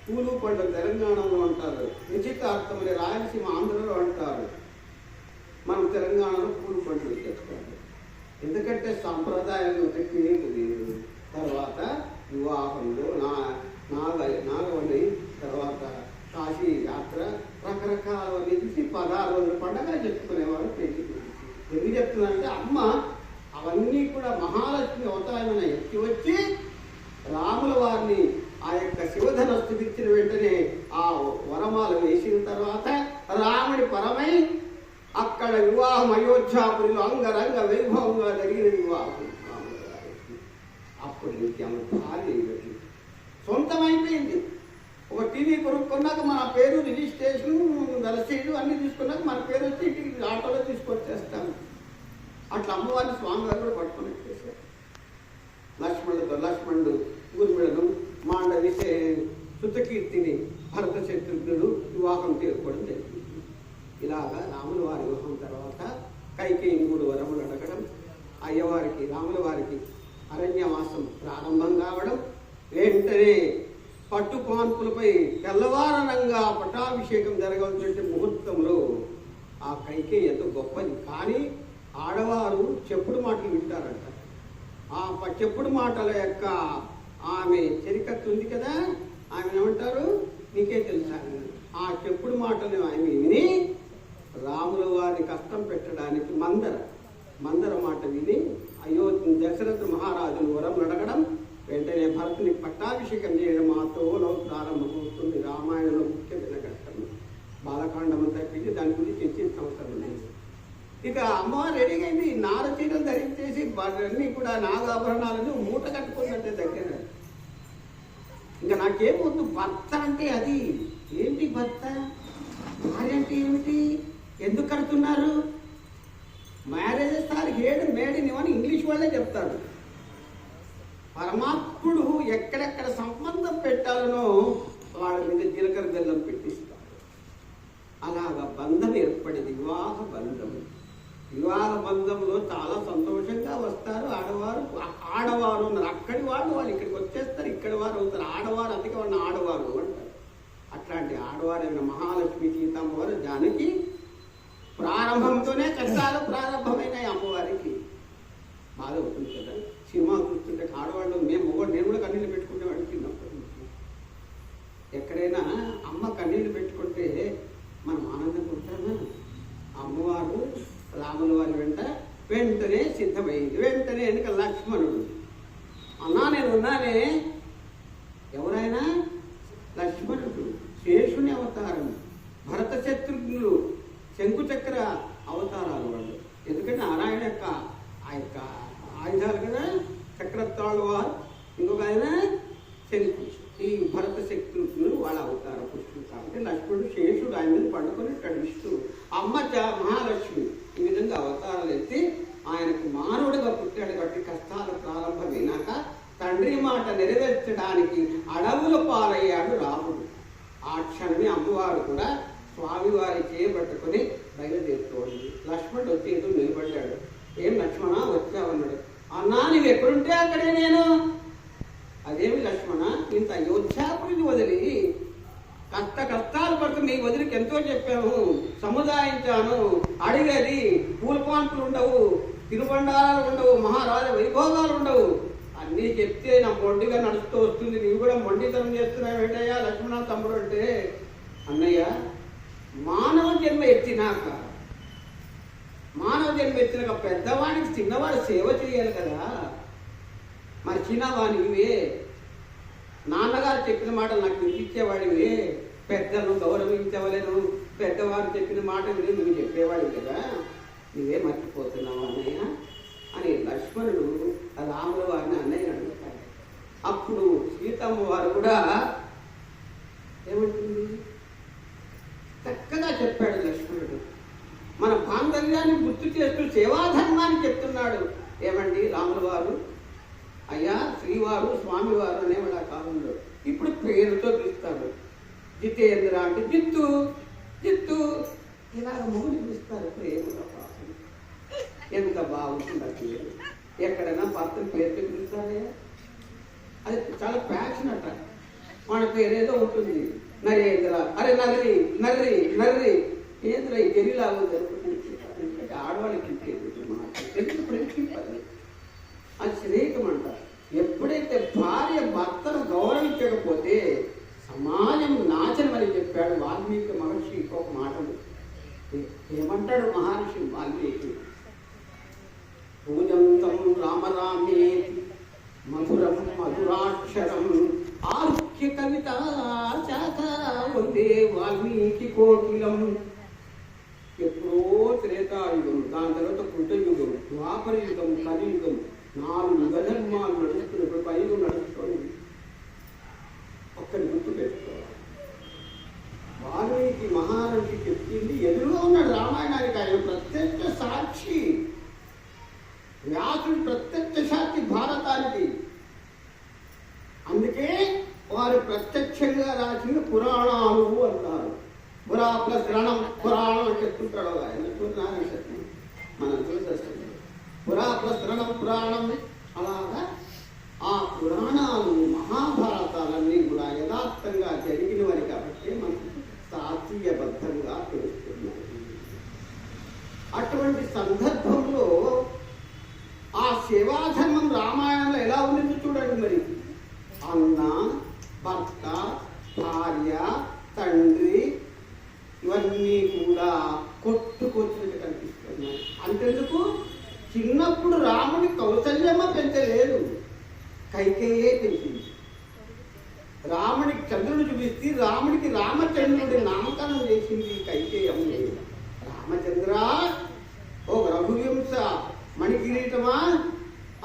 పూలు పండ్లు తెలంగాణలో అంటారు, నిశ్చితార్థమని రాయలసీమ ఆంధ్రలో అంటారు. మనం తెలంగాణలో పూలు పండ్లు చేసుకోవాలి, ఎందుకంటే సంప్రదాయాలు తెలియదు. తర్వాత వివాహంలో నాగవని, తర్వాత కాశీ యాత్ర, రకరకాల నుంచి 16 రోజుల పండగ చెప్పుకునేవారు పెళ్లి గురించి. ఎందుకు చెప్తున్నారంటే అమ్మ అవన్నీ కూడా మహాలక్ష్మి అవతారమైన ఎత్తి వచ్చి రాముల వారిని ఆ యొక్క శివధనస్సు ఇచ్చిన వెంటనే ఆ వరమాలు వేసిన తర్వాత రాముడి పరమై అక్కడ వివాహం అయోధ్యాపురిలో అంగరంగ వైభవంగా జరిగిన వివాహం రాముల గారికి. అప్పటి నుంచి ఆమె ఖాళీ సొంతమైపోయింది. ఒక టీవీ కొనుక్కున్నాక మన పేరు, రిజిస్ట్రేషన్, రసీదు అన్నీ తీసుకున్నాక మన పేరు వచ్చి ఇంటికి ఆటోలో తీసుకొచ్చేస్తాము. అట్లా అమ్మవారిని స్వామివారు కూడా పట్టుకొని వచ్చేసారు. లక్ష్మణుడు ఊర్మిళను, మాండవి శృతకీర్తిని భరత శత్రుఘ్నుడు వివాహం చేసుకోవడం జరిగింది. ఇలాగా రాముల వారి వివాహం తర్వాత కైకేయి 3 వరములు అడగడం, అయ్యవారికి రాముల వారికి అరణ్యవాసం ప్రారంభం కావడం, వెంటనే పట్టు పాన్పులపై తెల్లవారణంగా పట్టాభిషేకం జరగవలసిన ముహూర్తంలో ఆ కైకేయి ఎంతో గొప్పది. కానీ ఆడవారు చెప్పుడు మాటలు వింటారంట. ఆ చెప్పుడు మాటల యొక్క ఆమె చరికత్తు ఉంది కదా, ఆమె ఏమంటారు నీకే తెలుసా, ఆ చెప్పుడు మాటలు ఆమె విని రాముల వారిని కష్టం పెట్టడానికి మందర మాట విని దశరథ మహారాజును వరం అడగడం, వెంటనే భరతుని పట్టాభిషేకం చేయడం ఆ తోలో ప్రారంభమవుతుంది. రామాయణంలో ముఖ్యమైన ఘట్టం. బాలకాండం అంతా పెట్టి దాని గురించి చర్చించిన అవసరం లేదు. ఇక అమ్మవారు రెడీగా అయింది, నారచీరలు ధరించేసి అన్నీ కూడా నాగాభరణాలను మూట కట్టుకున్నట్టే దగ్గర. ఇంకా నాకేమొద్దు, భర్త అంటే అది ఏంటి, భర్త భార్య అంటే ఏమిటి, ఎందుకు కడుతున్నారు, మ్యారేజెస్ ఆర్ మేడ్ ఇన్ అని ఇంగ్లీష్ వాళ్ళే చెప్తాడు. పరమాత్ముడు ఎక్కడెక్కడ సంబంధం పెట్టాలనో వాళ్ళ మీద జీలకర్ర బెల్లం పెట్టిస్తాడు. అలాగా బంధం ఏర్పడింది, వివాహ బంధం. వివాహ బంధంలో చాలా సంతోషంగా వస్తారు ఆడవారు ఉన్నారు. అక్కడి వాళ్ళు ఇక్కడికి వచ్చేస్తారు, ఇక్కడి వారు అవుతారు ఆడవారు. అందుకే వాళ్ళని ఆడవారు అంటారు. అట్లాంటి ఆడవారైన మహాలక్ష్మి సీతమ్మవారు జానకి ప్రారంభంతోనే కష్టాలు ప్రారంభమైనాయి. అమ్మవారికి బాధ అవుతుంది కదా, సినిమా చూస్తుంటే ఆడవాళ్ళు నేను కూడా కన్నీళ్ళు పెట్టుకుంటే అడిగినప్పటి నుంచి. ఎక్కడైనా అమ్మ కన్నీళ్ళు పెట్టుకుంటే మనం ఆనందం ఉంటామా? అమ్మవారు రాముల వారి వెంటనే సిద్ధమైంది. వెంటనే ఎన్నిక లక్ష్మణుడు అన్నా నేను ఉన్నానే. ఎవరైనా లక్ష్మణుడు శేషుని అవతారం, భరత శత్రుఘ్నులు శంకుచక్ర అవతారాలు వాళ్ళు. ఎందుకంటే నారాయణ యొక్క ఆ యొక్క ఆయుధాలు కదా, చక్రతాళ్ళు వారు, ఇంకొక ఆయన శంకు. ఈ భరత శత్రుఘ్నులు వాళ్ళ అవతార పుష్టులు. కాబట్టి లక్ష్మణుడు శేషుడు ఆయన మీద పండుకొని విష్ణువు, అమ్మ మహాలక్ష్మి ఈ విధంగా అవతారాలు ఎత్తి ఆయనకు మానవుడిగా పుట్టాడు. కాబట్టి కష్టాలు ప్రారంభమైనాక తండ్రి మాట నెరవేర్చడానికి అడవుల పాలయ్యాడు రాముడు. ఆ క్షణమే అమ్మవారు కూడా స్వామివారి చేయబట్టుకుని బయలుదేరుతోంది. లక్ష్మణుడు వచ్చి ఏదో నిలబడ్డాడు. ఏం లక్ష్మణ వచ్చావన్నాడు. అన్నా నువ్వు ఎక్కడుంటే అక్కడే నేను. అదేమి లక్ష్మణ, ఇంత అయోధ్యాపురిని వదిలి కష్టాలు పడుతుంది, నీ వదిలికి ఎంతో చెప్పాను, సముదాయించాను, అడిగేది పూలపాన్పులు ఉండవు, తిరుబండారాలు ఉండవు, మహారాజ వైభోగాలు ఉండవు, అన్నీ చెప్తే నా మొండిగా నడుస్తూ వస్తుంది, నీవు కూడా మొండితనం చేస్తున్నావు ఏంటయ్యా లక్ష్మణ తమ్ముడు అంటే. అన్నయ్య మానవ జన్మ ఎత్తినాక పెద్దవాడికి చిన్నవాడు సేవ చేయాలి కదా, మరి చిన్నవాడివే, నాన్నగారు చెప్పిన మాటలు నాకు వినిపించేవాడివే, పెద్దలను గౌరవించవలేను, పెద్దవారు చెప్పిన మాట విని నువ్వు చెప్పేవాడివి కదా, నువ్వే మర్చిపోతున్నావు అన్నయ్య అని లక్ష్మణుడు రాముల వారిని అన్నయ్య అడుగుతాడు. అప్పుడు సీతమ్మ వారు కూడా ఏమంటుంది, చక్కగా చెప్పాడు లక్ష్మణుడు. మన బాంధవ్యాన్ని గుర్తు చేస్తూ సేవాధర్మాన్ని చెప్తున్నాడు. ఏమండి రాముల వారు, అయ్యా శ్రీవారు స్వామివారు అనేవాడు ఆ కాలంలో. ఇప్పుడు పేరుతో పిలుస్తాడు. జితేంద్ర అంటే జిత్తు ఇలాగ మొగుడు పిలుస్తారు ప్రేమగా. పాపం బాగుంటుంది. ఎక్కడైనా భర్తను పేరు పిలుస్తారే, అది చాలా ప్యాషన్ అట. మన పేరేదో ఉంటుంది, నరేంద్ర, అరే నర్రి నర్రి నర్రి, ఏంద్ర ఈ తెలియలాగా జరుగుతుంది. ఆడవాళ్ళకి ఫ్రెండ్షిప్ అది స్నేహితం అంటారు. ఎప్పుడైతే భార్య భర్తను గౌరవించకపోతే సమాజం నాశనం అని చెప్పాడు వాల్మీకి మహర్షి. ఇంకొక మాటలు ఏమంటాడు మహర్షి వాల్మీకి? పూజంతం రామరామే మధురం మధురాక్షరం ఆరుహ్య కవిత శాఖ వందే వాల్మీకి కోకిలం. ఎప్పుడో త్రేతాయుగం, దాని తర్వాత కృతయుగం, ద్వాపర యుగం, కలియుగం, 4 యుగధర్మాలు నడుస్తున్నప్పుడు 5 నడుస్తుంది. ఒక్కడి గుర్తు పెట్టుకోవాలి. వాల్మీకి మహారాజు చెప్పింది ఎదురుగా ఉన్నాడు రామాయణానికి. ఆయన ప్రత్యక్ష సాక్షి, వ్యాసుడు ప్రత్యక్ష సాక్షి భారతానికి. అందుకే వారు ప్రత్యక్షంగా రాసిన పురాణాలు అంటారు. పురా ప్లస్ రణం, పురాణం చెప్తుంటాడు ఆయన. మనం చూసేస్తాం పురా ప్లస్ రణం పురాణం. అలాగా ఆ పురాణాలు మహాభారతాలన్నీ కూడా యథార్థంగా జరిగినవని కాబట్టి మనకు శాస్త్రీయబద్ధంగా తెలుస్తున్నాయి. అటువంటి సందర్భంలో ఆ సేవాధర్మం రామాయణంలో ఎలా ఉండింది చూడండి. మరి అన్న, భర్త, భార్య, తండ్రి ఇవన్నీ కూడా కొట్టుకొచ్చినట్టు కనిపిస్తున్నాయి. అంతెందుకు, చిన్నప్పుడు రాముని కౌసల్యమ్మ పెంచలేదు, కైకేయే పెంచింది. రాముడికి చంద్రుడు చూపిస్తే రాముడికి రామచంద్రుడి నామకరణం చేసింది కైకేయమ్మ. రామచంద్ర ఓ రఘువంశ మణికిరీటమా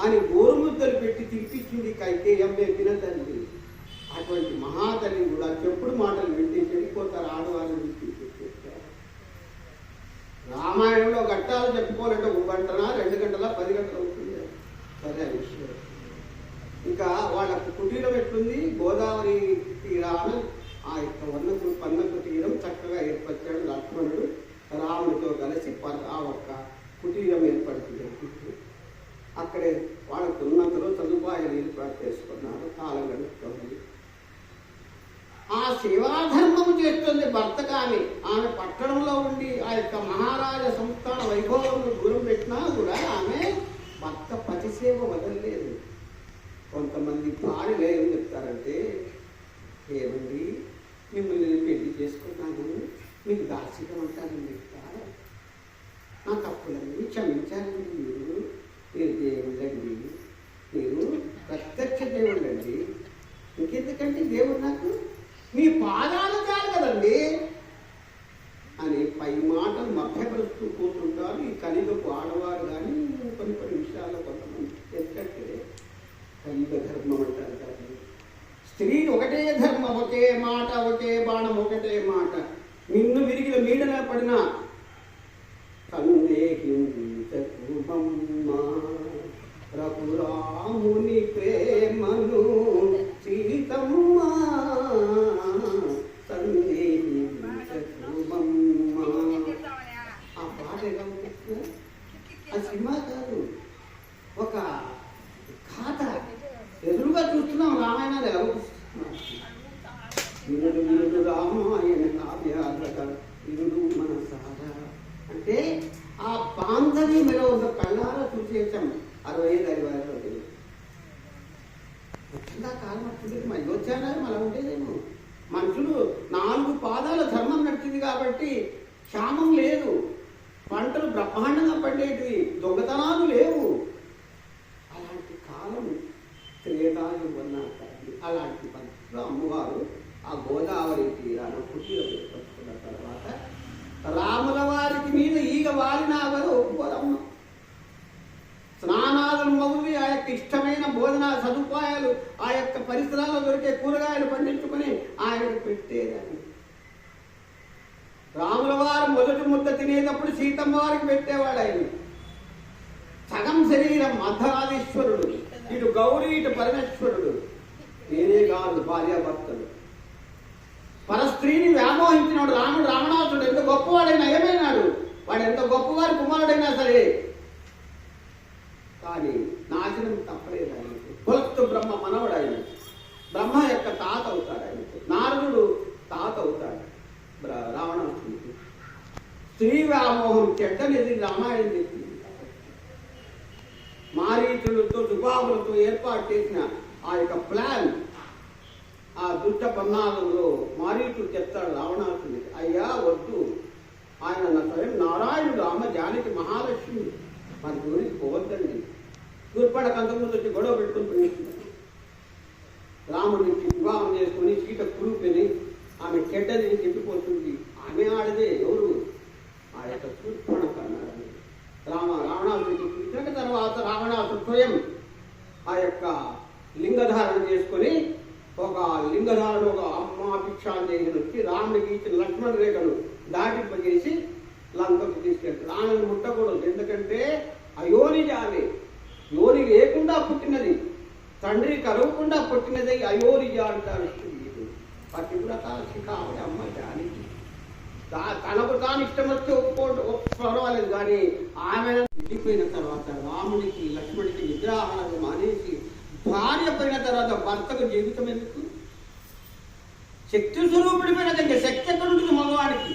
అని గోరుముద్దలు పెట్టి తినిపించింది కైకేయమ్మే తినతండ్రి. అటువంటి మహాతల్లి కూడా చెప్పుడు మాటలు వింటే చెడిపోతారు ఆడవారిని తీసుకొచ్చారు. రామాయణంలో ఘట్టాలు చెప్పుకోవాలంటే 1 గంటనా 2 గంటలా 10 గంటలు అవుతుంది. సరే ఆ విషయం. ఇంకా వాళ్ళ కుటీరం ఎట్లుంది, గోదావరి తీరాన ఆ యొక్క పన్నకు తీరం చక్కగా ఏర్పరిచాడు లక్ష్మణుడు రాముడితో కలిసి. ఆ ఒక్క కుటీరం ఏర్పడుతుంది. అక్కడే వాళ్ళకు ఉన్నంతలో సదుపాయాలు ఏర్పాటు చేసుకున్నారు. కాలం గడుపుతుంది. ఆ సేవాధర్మము చేస్తుంది భర్త. కానీ ఆమె పట్టణంలో ఉండి ఆ యొక్క మహారాజ సంస్థాన వైభవంలో దూరం పెట్టినా కూడా ఆమె భర్త పతిసేవ వదలలేదు. కొంతమంది భార్యలు ఏం చెప్తారంటే, ఏమండి మిమ్మల్ని నేను పెళ్లి చేసుకున్నాను, మీకు దార్శికం అంటారని చెప్తారు. నా తప్పులన్నీ క్షమించాలండి. మీరు దేవుళ్ళండి, మీరు ప్రత్యక్ష దేవుళ్ళండి, ఇంకెందుకంటే దేవుడు నాకు మీ పాదాలు చాలు కదండి అని పై మాటలు మభ్యపరుస్తూ కూర్చుంటారు ఈ కలియుగపు ఆడవారు. కానీ కొన్ని విషయాల్లో కొంతమంది ఎందుకంటే కలియుగ ధర్మం అంటారు కదా, స్త్రీ ఒకటే ధర్మం, ఒకే మాట, ఒకే బాణం, ఒకటే మాట. నిన్ను విరిగిన మీడన పడిన రఘురాముని ప్రేమను సీతమ్మ ఆ పాట ఎలా ఉంటుంది? ఆ సినిమా కాదు, ఒక కథ. ఎదురుగా చూస్తున్నాం రామాయణాలు ఎలా వినుడు వినుడు రామాయణ కావ్యాలక వినుడు మన సారా అంటే ఆ బాంధవ్యం ఎలా ఉందో కళ్ళారా చూసేసాం. 65 వచ్చిందా కాలం అట్టుంది. మరి వచ్చారా అలా ఉండేదేమో. మనుషులు 4 పాదాల ధర్మం నడిచింది కాబట్టి క్షామం లేదు, పంటలు బ్రహ్మాండంగా పండేటివి, దొంగతనాలు లేవు. అలాంటి కాలం త్రేతాయుగం. అలాంటి పరిస్థితిలో అమ్మవారు ఆ గోదావరి తీరాన కుటీరం ఏర్పరచుకున్న తర్వాత రాముల వారికి మీద ఈగ వాలినా కూడా ఒప్పుకోదమ్మ. స్నానాదులు మొదలు ఆ యొక్క ఇష్టమైన భోజన సదుపాయాలు, ఆ యొక్క పరిసరాల్లో దొరికే కూరగాయలు పండించుకొని ఆయనకు పెట్టేదాన్ని. రాముల వారు మొదటి ముద్ద తినేటప్పుడు సీతమ్మ వారికి పెట్టేవాడు. ఆయన సగం శరీరం అర్ధనారీశ్వరుడు, ఇటు గౌరీ ఇటు పరమేశ్వరుడు. నేనే కాదు భార్యాభర్తలు. పరస్త్రీని వ్యామోహించినాడు రాముడు. రావణాసుడు ఎంత గొప్పవాడైనా ఏమైనాడు, వాడు ఎంత గొప్పవారి కుమారుడైనా సరే చెక్కనిది రామాయణం చెప్పింది. మారీచులతో సుబాబులతో ఏర్పాటు చేసిన ఆ యొక్క ప్లాన్, ఆ దుష్ట పన్నాగంలో మారీచుడు చెప్తాడు రావణాసుడికి, అయ్యా వద్దు, ఆయన నా స్వయం నారాయణుడు, అమ్మ జానకి మహాలక్ష్మి, మన గురించి పోవద్దండి. తూర్పడకు అంతకుముందు వచ్చి గొడవ పెట్టుకుని పోయింది. రాముడి నుంచి వివాహం చేసుకుని సీత కురుపెని ఆమె చెడ్డది చెప్పిపోతుంది. ఆమె ఆడదే, ఎవరు? ఆ యొక్క తూర్పడక అన్నాడు. రావణాసుడికి చూసిన తర్వాత రావణాసుడు స్వయం ఆ యొక్క లింగధారణ చేసుకొని ఒక లింగధారణ ఒక అమ్మ భిక్షాందేహిని వచ్చి రాముడికి ఇచ్చిన లక్ష్మణ రేఖను దాటింపజేసి లంకకు తీసుకెళ్తాడు. ఆమెను ముట్టకూడదు, ఎందుకంటే అయోనిజ ఆమె, యోని లేకుండా పుట్టినది, తండ్రి కలవకుండా పుట్టినది అయోనిజ అంటారు. పతివ్రత శిఖామణి అమ్మ జానకి. తనకు తాను ఇష్టం వచ్చి పర్వాలేదు, కానీ ఆమె విడిపోయిన తర్వాత రాముడికి లక్ష్మణుడికి నిద్రాహారాలు మానేసి భార్య పోయిన తర్వాత భర్తకు జీవితం ఎందుకు? శక్తి స్వరూపుడిపోయినదండి. శక్తి ఎక్కడ ఉంటుంది మగవాడికి?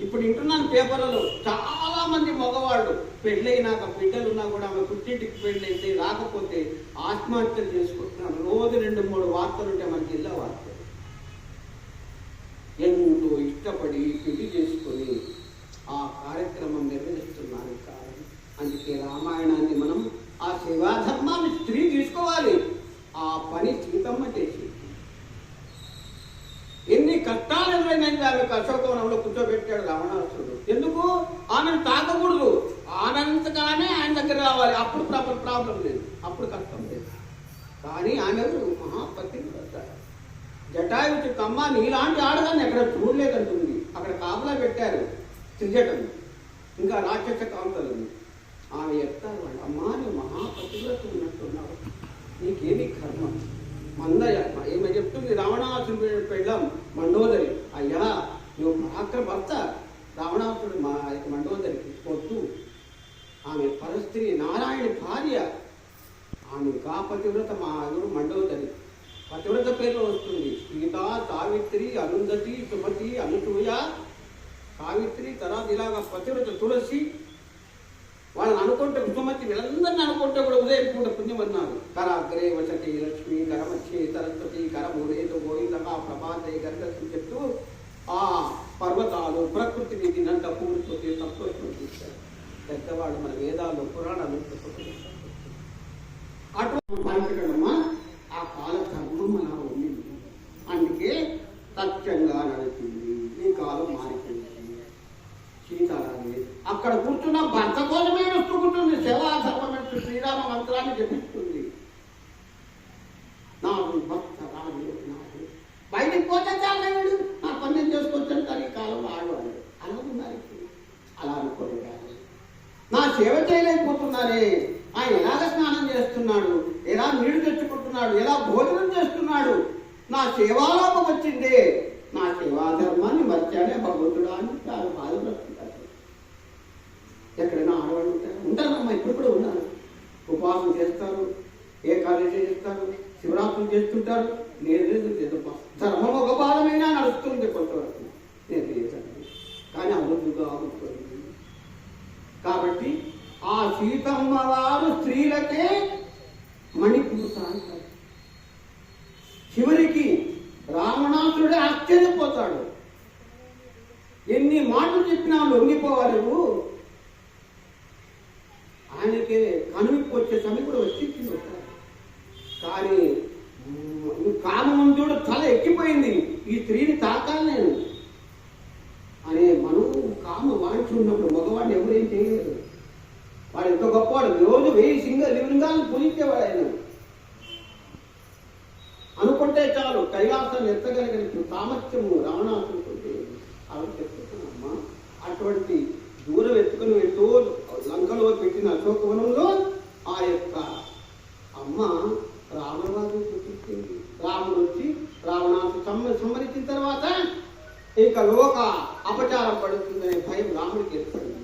ఇప్పుడు వింటున్నాను పేపర్లలో, చాలా మంది మగవాళ్ళు పెళ్ళైనాక బిడ్డలున్నా కూడా ఆమె పుట్టింటికి పెళ్ళైతే రాకపోతే ఆత్మహత్యలు చేసుకుంటున్నారు. రోజు 2-3 వార్తలు ఉంటే మన జిల్లా వార్తలు. ఎంతో ఇష్టపడి పెళ్లి చేసుకొని ఆ కార్యక్రమం నిర్వహిస్తున్నారు. కారణం అందుకే రామాయణాన్ని మనం ఆ సేవాధర్మాన్ని స్త్రీ తీసుకోవాలి. ఆ పని సీతమ్మ చేసి ఎన్ని కష్టాలు ఎదురైందంటే ఆమెకు అశోకవనంలో కూర్చోబెట్టాడు రావణాసురుడు. ఎందుకు? ఆమెను తాకకూడదు, ఆనంతగానే ఆయన దగ్గర రావాలి. అప్పుడు ప్రాబ్లం లేదు, అప్పుడు కష్టం లేదు. కానీ ఆమె మహాపతివ్రత. జటాయువుకి కమ్మ నీలాంటి ఆడదాన్ని ఎక్కడ చూడలేదంటుంది. అక్కడ కాపలా పెట్టారు త్రిజటం, ఇంకా రాక్షస కాంతలు. ఆమె చెప్తారు, వాళ్ళు అమ్మా నువ్వు మహాపతివ్రత ఉన్నట్టున్నావు, నీకేమి కర్మ. మందయ్య ఏమో చెప్తుంది రావణాసుడు పెళ్ళం మండోదరి, అయ్యా నువ్వు పరాక్రమ భర్త. రావణాసుడు మా మండోదరికి పొద్దు, ఆమె పరస్త్రీ నారాయణ భార్య, ఆమె పతివ్రత మా గురు మండోదరి. పతివ్రత పేరు వస్తుంది సీత, సావిత్రి, అరుంధతి, సుమతి, అనసూయ, సావిత్రి. తర్వాత ఇలాగా పతివ్రత తులసి. వాళ్ళని అనుకుంటే సుమతి, వీళ్ళందరినీ అనుకుంటే కూడా ఉదయం పూట పుణ్యం అన్నారు. కరాగ్రే వసతి లక్ష్మి, కరమచ్చే సరస్వతి, కరమూరేతో గోవిందగా ప్రభాతే గర్భం చెప్తూ ఆ పర్వతాలు ప్రకృతిని తినంత పూర్తి సంతోషం చేశారు పెద్దవాడు. మన వేదాలు పురాణాలు అటుమ్మా ఆ కాల ధర్మం అలా ఉండింది. అందుకే సత్యంగా నడిచింది. ఈ కాలం మారిపోయింది. సీతారామి అక్కడ కూర్చున్న భర్త కోసమే వస్తుకుంటుంది. సేవాధర్మం శ్రీరామ మంత్రాన్ని జపిస్తుంది. నాకు భక్త రాజు నాడు బయటికి పోతే చాలు, నా పని చేసుకొచ్చాను. కానీ ఈ కాలంలో ఆడవాళ్ళు అలా ఉన్నారు. అలా అనుకోలేదు. నా సేవ చేయలేకపోతున్నారే, ఆయన ఎలాగ స్నానం చేస్తున్నాడు, ఎలా నీళ్లు తెచ్చుకుంటున్నాడు, ఎలా భోజనం చేస్తున్నాడు, నా సేవాలోపం వచ్చిందే, నా సేవాధర్మాన్ని మర్చాడే భగవంతుడా అని చాలా బాధపడుతుంటారు. ఎక్కడైనా ఆడవాళ్ళు ఉంటారమ్మా, ఇప్పుడు కూడా ఉన్నారు. ఉపవాసం చేస్తారు, ఏకాదశి చేస్తారు, శివరాత్రులు చేస్తుంటారు. లేదు ధర్మం ఒక భాగమైనా నడుస్తుంది కొంతవరకు. నేను లేదండి, కానీ అబద్ధుగా ఉంటుంది. కాబట్టి ఆ సీతమ్మ వారు స్త్రీలకే మణిపూత అంటారు. చివరికి రావణాసురుడే ఆశ్చర్యపోతాడు. ఎన్ని మాటలు చెప్పినా లొంగిపోవాలి. ఆయనకే కనువిప్పు వచ్చే సమయం కూడా వచ్చింది. కానీ కామమంతుడు తల ఎక్కిపోయింది, ఈ స్త్రీని తాకాలి నేను అనే మనం కామ వాంఛ ఉన్నప్పుడు మగవాడిని ఎవరేం చేయలేదు. వాడు ఎంత గొప్పవాడు, రోజు 1000 లింగాలను పూజించేవాడు ఆయన. అనుకుంటే చాలు కైలాసాన్ని ఎత్తగలిగిన సామర్థ్యము రావణాసురుడు. అలా చెప్తున్నామ్మా. అటువంటి దూరం ఎత్తుకుని వెళ్తూ లంకలో పెట్టిన అశోకవనంలో ఆ యొక్క అమ్మ రావణవాదు చూపించింది. రాముడు వచ్చి రావణాసు సంహరించిన తర్వాత ఇక లోక అపచారం పడుతుందనే భయం రాముడికి ఏర్పడింది.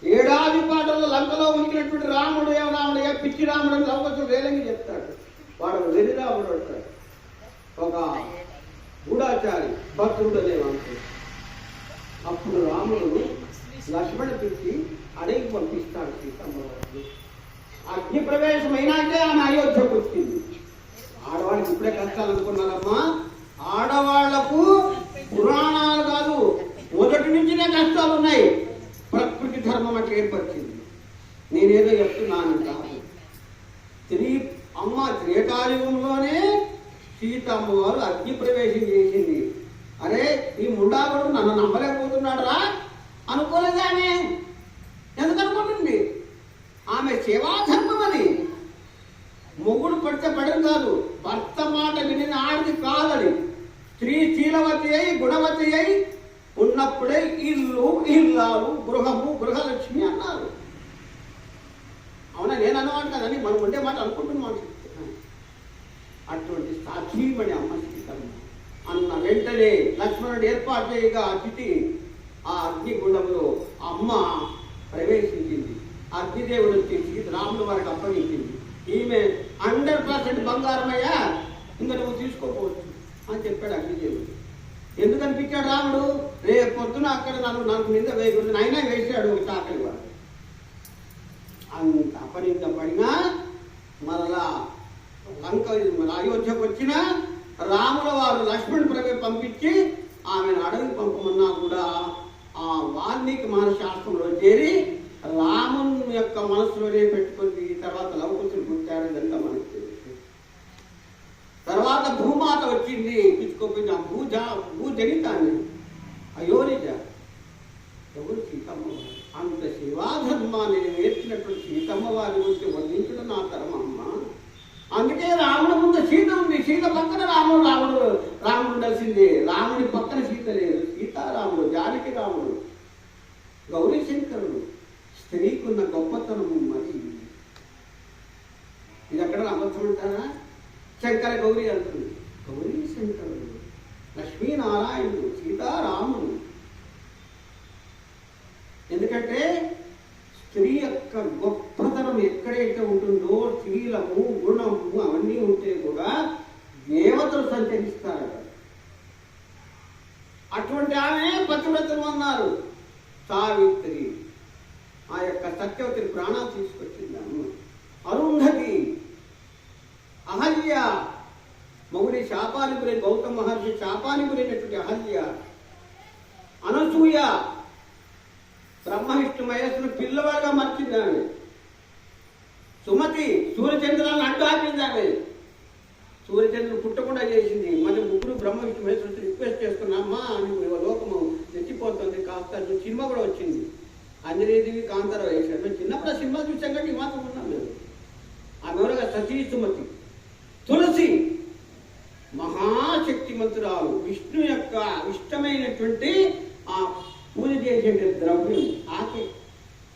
7 ఏడాది పాటల్లో లంకలో ఉంచినటువంటి రాముడు రాముడయ్య పిచ్చి రాముడు అని లవకొచ్చు వేలంగి చెప్తాడు. వాడు వెరి రాముడు అంటాడు. ఒక గూఢాచారి భద్రుడు అనేవాడు అప్పుడు రాముడు లక్ష్మణ పిలిచి అడవికి పంపిస్తాడు సీతమ్మ వారిని. అగ్ని ప్రవేశం అయినాకే ఆమె అయోధ్యకు వచ్చింది. ఆడవాళ్ళకి ఇప్పుడే కష్టాలు అనుకున్నారమ్మా, ఆడవాళ్లకు పురాణాలు కాదు, మొదటి నుంచినే కష్టాలు ఉన్నాయి. ప్రకృతి ధర్మం అట్లా ఏర్పరిచింది. నేనేదో చెప్తున్నానంట. త్రేతాయుగంలోనే సీతమ్మ వారు అగ్ని ప్రవేశం చేసింది. అరే ఈ ముండాకుడు నన్ను నమ్మలేకపోతున్నాడు రా అనుకోలేదు ఆమె. ఎందుకనుకుంటుంది? ఆమె సేవాధర్మం అది. మొగుడు పడితే పడదు కాదు, భర్త మాట విని ఆడిది కాదని. స్త్రీ శీలవతి అయి గుణవతి అయి ఉన్నప్పుడే ఇల్లు ఇల్లాలు గృహము గృహలక్ష్మి అన్నారు. అవునా? నేను అన్నవాడు కదండి, మనం ఉండే మాట అనుకుంటున్నాం. అటువంటి సాక్షిమణి అమ్మ సీతమ్మ. అన్న వెంటనే లక్ష్మణుడు ఏర్పాటు చేయగా అతిథి ఆ అగ్నిగుండంలో అమ్మ ప్రవేశించింది. అగ్నిదేవుడు వచ్చేసి రాముల వారికి అప్పగించింది. ఈమె 100% బంగారమయ్యా, ఇంకా నువ్వు తీసుకోపోవచ్చు అని చెప్పాడు అగ్నిదేవుడు. ఎందుకు అనిపించాడు రాముడు? రేపు పొద్దున అక్కడ నాకు నింద వేయకూడదు, అయినా వేసాడు ఒక చాకలి వాడు. అంత అపనిందపడినా మరలా లంక అయోధ్యకు వచ్చిన రాముల వారు లక్ష్మణుడి పంపించి ఆమెను అడవికి పంపమన్నా కూడా ఆ వాల్మీకి శాస్త్రంలో చేరి రాముని యొక్క మనసులోనే పెట్టుకుంది. తర్వాత లవకుశులు పుట్టారు. ఇదంతా మనకు తెలుసు. తర్వాత భూమాత వచ్చింది, తీసుకోపోయింది. ఆ భూజనితాన్ని అయోనిజ ఎవరు? సీతమ్మ వారు. అంత శివాధర్మాన్ని నేర్చినటువంటి సీతమ్మ వారి గురించి వర్ణించడం నా తరమమ్మ. అందుకే రాముడు ముందు సీత ఉంది, సీత పక్కన రాముడు ఉండాల్సిందే. రాముడి పక్కన సీత లేదు. సీతారాముడు, జానకి రాముడు, గౌరీ శంకరుడు. స్త్రీకున్న గొప్పతనము మరి ఇది ఎక్కడ అబద్ధమంటారా? శంకర గౌరీ అంటుంది. గౌరీ శంకరుడు, లక్ష్మీనారాయణుడు, సీతారాముడు. ఎందుకంటే స్త్రీ యొక్క గొప్పతనం ఎక్కడైతే ఉంటుందో, శీలము గుణము అవన్నీ ఉంటే కూడా దేవతలు సంచరిస్తారు. అటువంటి ఆమె పతివ్రతలు అన్నారు. సావిత్రి ఆ యొక్క సత్యవతిని ప్రాణాలు తీసుకొచ్చింది అమ్మ. అరుంధతి, అహల్య, మగుడి శాపానికి గురి, గౌతమ మహర్షి శాపానికి గురైనటువంటి అహల్య, అనసూయ, బ్రహ్మవిష్ణు మహేశ్వరుడు పిల్లవాడుగా మార్చింది ఆమె. సుమతి, సూర్యచంద్రాలను అడ్డు ఆపింది ఆమె. సూర్యచంద్రుడు పుట్టకుండా చేసింది. మరి ముగ్గురు బ్రహ్మవిష్ణు మహేశ్వరుడు రిక్వెస్ట్ చేసుకున్నామ్మా, లోకము తెచ్చిపోతుంది కాస్త. సినిమా కూడా వచ్చింది, అంజనేదేవి కాంతార వేశాడు. మేము చిన్నప్పుడు సినిమా చూసాం కంటే ఈ మాత్రం ఉన్నాం మేము. ఆమె ఎవరుగా సతీ సుమతి. తులసి మహాశక్తిమంతురాలు, విష్ణు యొక్క ఇష్టమైనటువంటి ఆ పూజ చేసే ద్రవ్యం ఆకే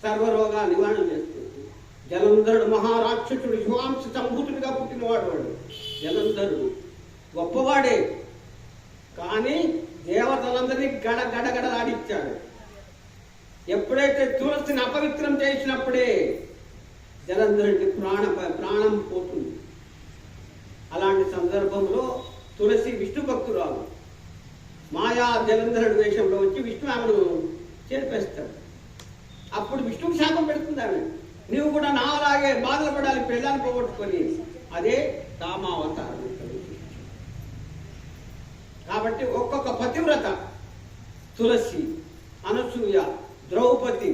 సర్వరోగా నివారణ చేస్తుంది. జలంధరుడు మహారాక్షసుడు, శివాంశ సంభూతుడిగా పుట్టినవాడు వాడు. జలంధరుడు గొప్పవాడే, కానీ దేవతలందరినీ గడగడగడలాడిచ్చాడు. ఎప్పుడైతే తులసిని అపవిత్రం చేసినప్పుడే జలంధరుడికి ప్రాణం పోతుంది. అలాంటి సందర్భంలో తులసి విష్ణు భక్తురాలు మాయా జలంధరుడు వేషంలో వచ్చి విష్ణు ఆమెను చేర్పేస్తాడు. అప్పుడు విష్ణుకు శాపం పెడుతుంది ఆమె, నీవు కూడా నా అలాగే బాధలు పడాలి, పిల్లల్ని పోగొట్టుకొని. అదే రామావతారం. కాబట్టి ఒక్కొక్క పతివ్రత, తులసి, అనసూయ, ద్రౌపది,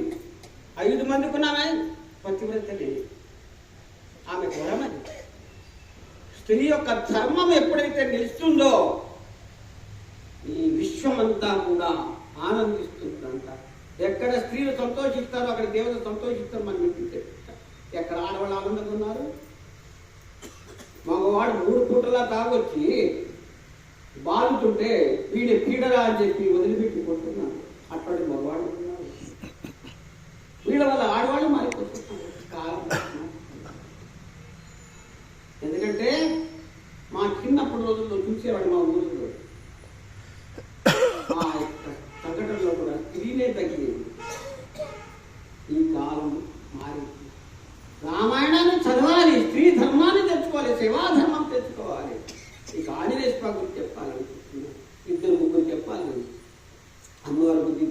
5 మందికి ఉన్నామే పతివ్రతలే. ఆమె గుణమది. స్త్రీ యొక్క ధర్మం ఎప్పుడైతే నిలుస్తుందో ఈ విశ్వమంతా కూడా ఆనందిస్తుందంట. ఎక్కడ స్త్రీలు సంతోషిస్తారో అక్కడ దేవత సంతోషిస్తారు. మనం ఇంటికి ఎక్కడ ఆడవాళ్ళు ఆనందంగా ఉన్నారు? మగవాడు 3 పూటలా తాగొచ్చి బాగుతుంటే వీడి పీడరా అని చెప్పి వదిలిపెట్టి కొట్టున్నారు. అటువంటి మగవాళ్ళు ఉన్నారు. వీళ్ళ వల్ల ఆడవాళ్ళు మారిపోతున్నారు కాలం. ఎందుకంటే మా చిన్నప్పుడు రోజుల్లో చూసేవాడు మా ఊరిలో ఆ యొక్క సంఘటనలో కూడా స్త్రీనే తగ్గింది. ఈ కాలం మారింది. రామాయణాన్ని చదవాలి, స్త్రీ ధర్మాన్ని తెచ్చుకోవాలి, సేవాధర్మం తెచ్చుకోవాలి. ఇక ఆంజనేయ స్వామి గురించి చెప్పాలనుకుంటున్నాను. 2 3 చెప్పాలి. అమ్మవారి గురించి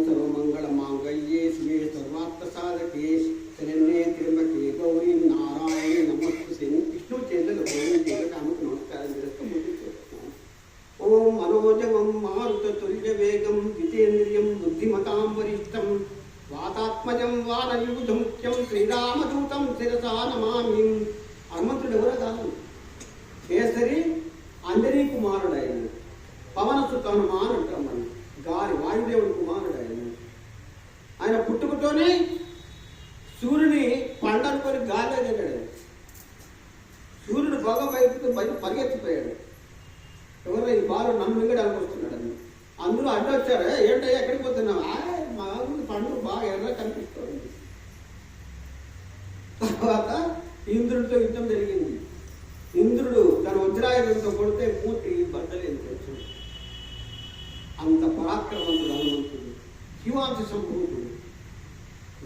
సర్వమంగళమాంగళ్యే శివే సర్వార్థసాధకే శరణ్యే త్ర్యంబకే గౌరీ నారాయణి నమస్తుతే. విష్ణు చెల్లెలు ఆమెకు నమస్కారం చేస్తూ ముందుకు చేస్తున్నాను. ఓం మనోజవం మారుతతుల్య వేగం జితేంద్రియం బుద్ధిమతాం వరిష్టం వాతాత్మజం వానయుధముఖ్యం శ్రీరామదూతం శిరసా నమామి. హనుమంతుడు ఎవరో కాదు, కేసరి అంజనీ కుమారుడు ఆయన, పవనసుత హనుమాన్ అంటాం, గాలి వాయుదేవుడి కుమారుడు ఆయన. ఆయన పుట్టుకతోనే సూర్యుని పండనుకొని గాలిలో వెళ్ళాడు. సూర్యుడు బాగా వైపుతో బయట పరిగెత్తిపోయాడు. ఎవరో ఈ బాలు నన్ను మింగడానికి వస్తున్నాడు అని అందరూ అడ్డు వచ్చారు. ఏంటయ్యా ఎక్కడికి పోతున్నావు? మా పండు బాగా ఎర్ర కనిపిస్తుంది. తర్వాత ఇంద్రుడితో యుద్ధం జరిగింది. ఇంద్రుడు తన వజ్రాయుధంతో కొడితే మూర్తి బద్దలేంచు. అంత పరాక్రమంతుడు హనుమంతుడు, శివాంశ సంభూతుడు.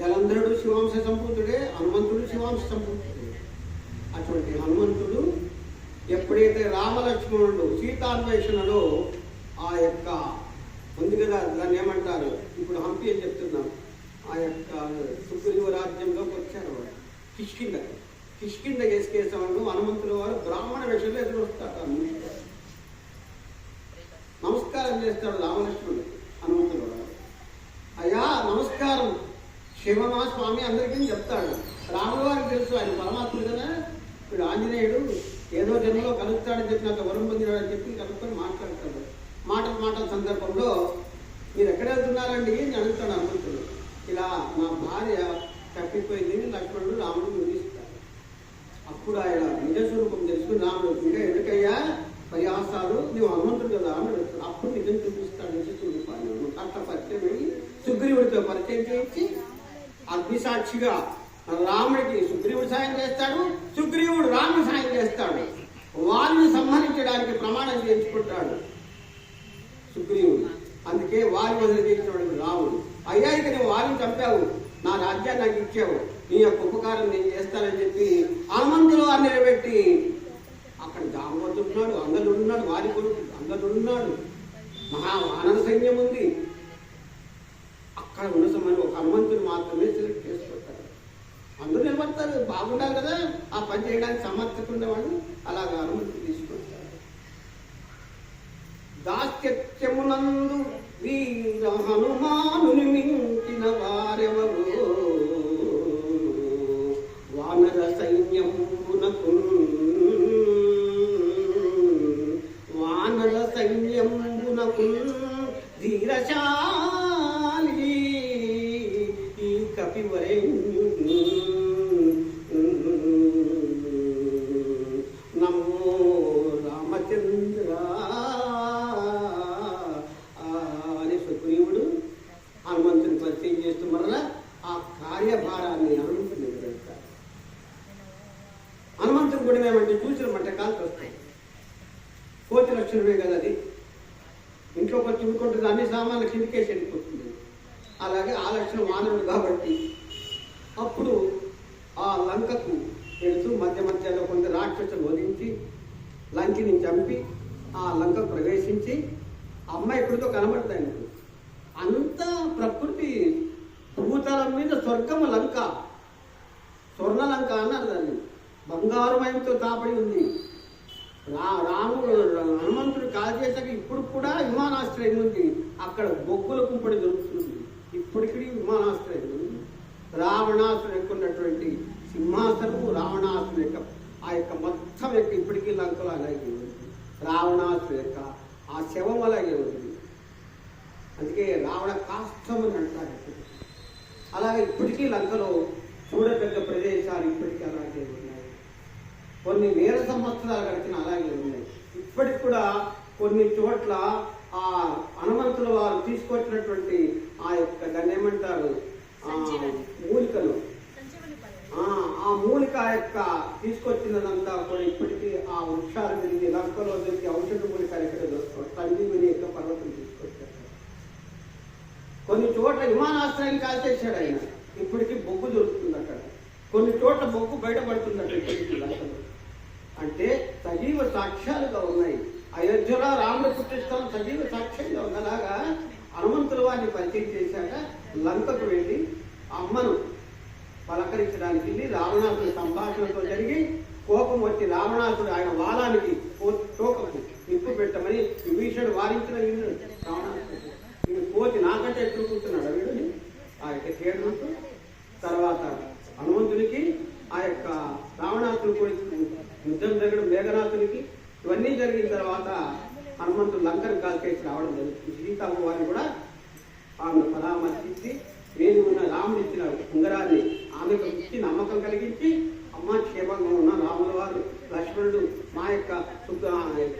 జలంధరుడు శివాంశ సంభూతుడే, హనుమంతుడు శివాంశ సంభూతుడే. అటువంటి హనుమంతుడు ఎప్పుడైతే రామలక్ష్మణుడు సీతాన్వేషణలో ఆ యొక్క ఉంది కదా, దాన్ని ఏమంటారు ఇప్పుడు హంపి అని చెప్తున్నాం, ఆ యొక్క సుగ్రీవ రాజ్యంలోకి వచ్చారు. వాడు కిష్కింద చేసుకేసేవాడు. హనుమంతుల వారు బ్రాహ్మణ వేషంలో ఎదురొస్తాడు. నమస్కారం చేస్తాడు రామలక్ష్మణుడు. హనుమంతుల వారు అయ్యా నమస్కారం శివమా స్వామి అందరికీ చెప్తాడు. రాముల వారికి తెలుసు ఆయన పరమాత్ముడు కదా. ఇప్పుడు ఆంజనేయుడు ఏదో జన్మలో కలుస్తాడని చెప్పి నాకు వరం పొందినాడని చెప్పి కలుపుకొని మాట్లాడతాడు. మాటల సందర్భంలో మీరు ఎక్కడ వెళ్తున్నారండి అని అడుగుతాడు హనుమంతుడు. ఇలా నా భార్య తప్పిపోయింది లక్ష్మణుడు రాముడు విధిస్తాడు. అప్పుడు ఆయన నిజస్వరూపం తెలుసుకుని రాముడు ఇంకా ఎందుకయ్యా పరిహాసాలు, నువ్వు హనుమంతుడు కదా అని అడుగుతాడు. అప్పుడు నిజం చూపిస్తాడు. నిజస్వరూపాన్ని అట్లా పరిచయం అయ్యి సుగ్రీవుడితో పరిచయం చేయించి అగ్నిసాక్షిగా రాముడికి సుగ్రీవుడు సాయం చేస్తాడు, సుగ్రీవుడు రాముడు సాయం చేస్తాడు. వారిని సంహరించడానికి ప్రమాణం చేయించుకుంటాడు సుగ్రీవుడు. అందుకే వారి వదిలించినవాడు రాముడు. అయ్యా ఇక నువ్వు వారిని చంపావు, నా రాజ్యాన్ని నాకు ఇచ్చావు, నీ యొక్క ఉపకారం నేను చేస్తానని చెప్పి హనుమంతులు వారిని నిలబెట్టి అక్కడ జాంబవతుడున్నాడు, అంగదుడున్నాడు, వారి కొడుకు అంగదుడున్నాడు, మహా వానర సైన్యం ఉంది. అక్కడ ఉన్న సమయంలో ఒక హనుమంతుడు మాత్రమే సెలెక్ట్ చేసుకుంటారు. అందరూ నిలబడతారు, బాగుండాలి కదా ఆ పని చేయడానికి సమర్థత ఉండేవాళ్ళు. అలాగా హనుమంతుడు తీసుకుంటారు. దాస్యత్యమునందు వీర హనుమానుని మించిన వారెవరు వానర సైన్యమునకు ధీరశాలి ఈ కపివరేణ్యుడు నమో రామచంద్ర అని సుగ్రీవుడు హనుమంతుని పరిచయం చేస్తూ మరలా ఆ కార్యభారాన్ని హనుమంతుని ఎదురెళ్తారు. హనుమంతుని కూడా ఏమంటే చూసిన మంట కాల్చి వస్తాయి. కోతి లక్షణమే కదా అది. ఇంట్లో కొంచెం ఇంకొంటుంది, అన్ని సామాన్లు కిందికేసి వెళ్ళిపోతుంది. అలాగే ఆ లక్షణం వానరుడు కాబట్టి అప్పుడు ఆ లంకకు వెళుతూ మధ్యలో కొంత రాక్షసులు వధించి లంకిని చంపి ఆ లంకకు ప్రవేశించి అమ్మాయి ఇప్పుడుతో కనబడతాయి. అంతా ప్రకృతి భూతలం మీద స్వర్గము లంక, స్వర్ణ లంక అన్నారు దాన్ని. బంగారు మయంతో తాపడి ఉంది. రాముడు హనుమంతుడు కాల్చేసాక ఇప్పుడు కూడా విమానాశ్రయం ఉంది. అక్కడ బొగ్గుల కుంపడి దొరుకుతుంది. ఇప్పటికీ విమానాశ్రయం ఉంది. రావణాసుడు ఎక్కున్నటువంటి సింహాసనము రావణాసుడు యొక్క ఆ యొక్క మొత్తం యొక్క ఇప్పటికీ లంకలో అలాగే ఉంది. రావణాసుడు యొక్క ఆ శవం అలాగే ఉంది. అందుకే రావణ కాష్టం అని అంటారు. అలాగే ఇప్పటికీ లంకలో చూడదగ్గ ప్రదేశాలు ఇప్పటికీ అలాగే ఉన్నాయి. కొన్ని వేల సంవత్సరాలు గడిచిన అలాగే ఉన్నాయి. ఇప్పటికి కూడా కొన్ని చోట్ల ఆ హనుమంతుల వారు తీసుకొచ్చినటువంటి ఆ యొక్క దాన్ని ఏమంటారు మూలికలు, ఆ మూలిక యొక్క తీసుకొచ్చినదంతా కూడా ఇప్పటికీ ఆ వృక్షాలు తిరిగి లంకలో దొరికి ఔషధ మూలికలు ఎక్కడ దొరుకుతారు. సంజీవిని యొక్క పర్వతం తీసుకొచ్చారు. కొన్ని చోట్ల విమానాశ్రయం కాల్చేశాడు ఆయన. ఇప్పటికీ బొగ్గు దొరుకుతుంది అక్కడ. కొన్ని చోట్ల బొగ్గు బయటపడుతుంది అక్కడ ఇప్పటికీ లంకలో. అంటే సజీవ సాక్ష్యాలుగా ఉన్నాయి. అయోధ్యలో రాముడు పుట్టిస్తాం సజీవ సాక్ష్యంగా ఉంది. అలాగా హనుమంతుల వారిని పరిచయం చేశాక లంకకు వెళ్ళి అమ్మను పలకరించడానికి వెళ్ళి రావణాసుడి సంభాషణతో జరిగి కోపం వచ్చి రావణాసుడు ఆయన వాలానికి తోకకు నిప్పు పెట్టమని విభీషణుడు వారించిన రావణాసుడు ఈయన కోతి నాకంటే ఎత్తుకుంటున్నాడు వీడిని ఆ యొక్క కేడుతో. తర్వాత హనుమంతునికి ఆ యొక్క రావణాసుడు కూడా యుద్ధం జరగడం మేఘనాథునికి ఇవన్నీ జరిగిన తర్వాత హనుమంతుడు లంకను కాల్చేసి రావడం జరుగుతుంది. సీతమ్మ వారిని కూడా ఆమెను పరామర్శించి వేరు ఉన్న రాముడు ఇచ్చిన ఉంగరాన్ని ఆమెకు ఇచ్చి నమ్మకం కలిగించి అమ్మ క్షేమంగా ఉన్న రాముల వారు లక్ష్మణుడు మా యొక్క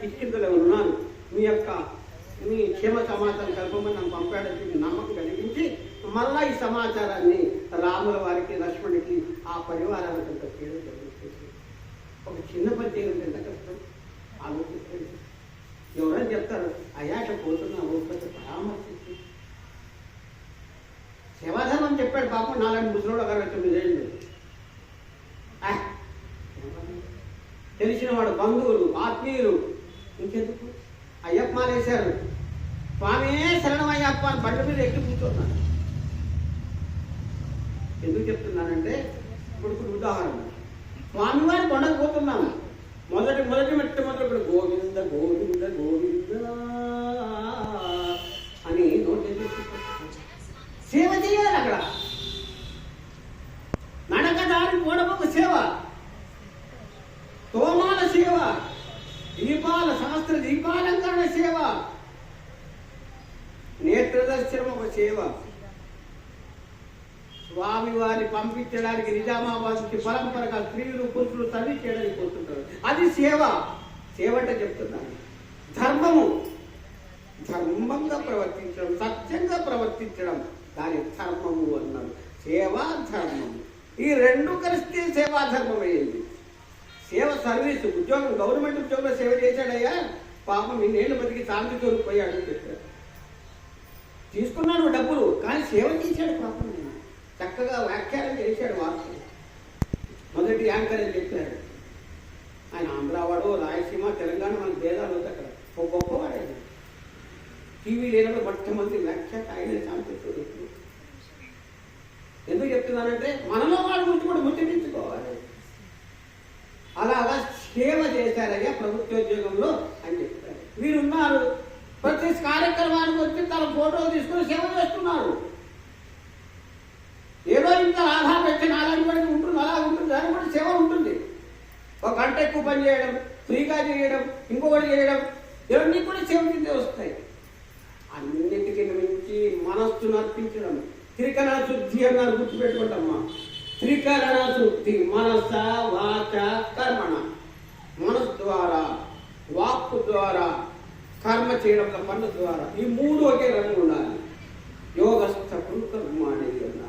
కిష్కింతలో ఉన్నాను, మీ క్షేమ సమాచారం కల్పమని నన్ను పంపాడని నమ్మకం కలిగించి మళ్ళా ఈ సమాచారాన్ని రాముల వారికి లక్ష్మణుడికి ఆ పరివారానికి అంత చేయడం జరుగుతుంది. ఒక చిన్న పని చేయడం ఎంత కష్టం ఆలోచించండి. ఎవరైనా చెప్తారు అయ్యాక పోతున్నావు పరామర్శించి సేవాధర్మం చెప్పాడు పాపం 4 ముసలోడు 9 ఏళ్ళు తెలిసిన వాడు బంధువులు ఆత్మీయులు ఇంకెందుకు అయ్యప్ప మానేశారు. స్వామి శరణం అయ్యప్ప అని బండి మీద ఎక్కి కూర్చున్నాను. ఎందుకు చెప్తున్నానంటే ఇప్పుడు ఉదాహరణ స్వామివారి కొండకు పోతున్నాను. మొదటి మెట్టు మొదలు గోవింద గోవింద గోవింద అని నోటి సేవ చేయాలి. అక్కడ నడకదారి పోవడం సేవ, తోమాల సేవ, సహస్ర దీపాలంకరణ సేవ, నేత్రదర్శనం ఒక సేవ. స్వామి వారిని పంపించడానికి నిజామాబాద్కి పరంపరగా స్త్రీలు పురుషులు తల్లి చేయడానికి పోతుంటారు. అది సేవ. సేవ అంటే చెప్తున్నాను ధర్మము, ధర్మంగా ప్రవర్తించడం, సత్యంగా ప్రవర్తించడం దాని ధర్మము అన్నారు. సేవా ధర్మము ఈ 2 కలిస్తే సేవా ధర్మం అయ్యింది. సేవ సర్వీసు ఉద్యోగం, గవర్నమెంట్ ఉద్యోగంలో సేవ చేశాడయ్యా పాపం 2 బతికి తాంతి కోల్పోయాడు చెప్పాడు. తీసుకున్నాడు డబ్బులు కానీ సేవ చేశాడు పాపం. చక్కగా వ్యాఖ్యానం చేశాడు వార్తలు. మొదటి యాంకర్ అని చెప్పారు ఆయన. ఆంధ్రావాడు రాయలసీమ తెలంగాణ మనకు భేదాలు వద్దు. అక్కడ ఒక గొప్పవాడే. టీవీ లేనప్పుడు మొట్టమొదటి వ్యాఖ్యాత ఆయన శాంతిస్తుడు. ఎందుకు చెప్తున్నానంటే మనలో వాడు గురించి కూడా ముచ్చటించుకోవాలి. అలాగా సేవ చేశారయ్యా ప్రభుత్వోద్యోగంలో అని చెప్తారు. వీరున్నారు ప్రతి కార్యక్రమానికి వచ్చి తన ఫోటోలు తీసుకుని సేవ చేస్తున్నారు. ఏదో ఇంత ఆధారం పెట్టి అలాంటి వాడికి ఉంటుంది, అలా ఉంటుంది, దాని కూడా సేవ ఉంటుంది. 1 గంట ఎక్కువ పని చేయడం, ఫ్రీగా చేయడం, ఇంకొకటి చేయడం, ఇవన్నీ కూడా సేవ కిందే వస్తాయి. అన్నిటికీ మించి మనస్సును అర్పించడం. త్రికరణ శుద్ధి అన్నారు, గుర్తుపెట్టుకుంటామ్మా. త్రికరణ శుద్ధి మనస వాచ కర్మణ. మనసు ద్వారా, వాక్కు ద్వారా, కర్మ చేయడం పన్ను ద్వారా ఈ 3 ఒకే రంగు ఉండాలి. యోగస్థ కర్మాణి అన్నారు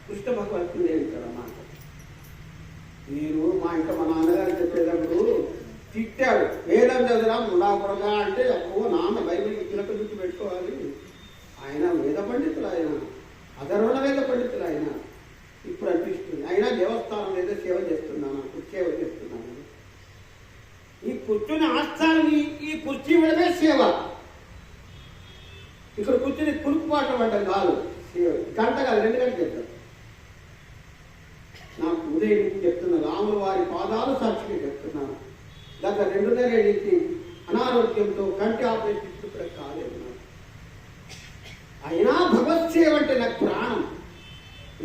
కృష్ణ భగవద్గీత ఏంటన్నమాట. మీరు మా ఇంట్లో మా నాన్నగారు చెప్పేటప్పుడు తిట్టాడు. వేదం చదరా ముడాపురగా అంటే అప్పుడు నాన్న బైబిల్ ఇచ్చినట్టు గుర్తు పెట్టుకోవాలి. ఆయన వేద పండితులు, ఆయన అధర్వణ వేద పండితులు. ఆయన ఇప్పుడు అనిపిస్తుంది అయినా దేవస్థానం మీద సేవ చేస్తున్నాను, సేవ చేస్తున్నాను. ఈ కూర్చుని ఆస్థానం, ఈ కుర్చీ ఇవ్వడమే సేవ. ఇక్కడ కూర్చుని కురుకుపాట పడ్డం కాదు సేవ. గంట కాదు 2 గంటలు చెప్తారు. నాకు ఉదయం నుంచి చెప్తున్నా, రాముల వారి పాదాలు సాక్షిగా చెప్తున్నాను. గత 2.5 ఏళ్ళ నుంచి అనారోగ్యంతో కంటి ఆపరేషన్ ఇప్పుడు కాలేదు. అయినా భగవత్ సేవ అంటే నాకు ప్రాణం.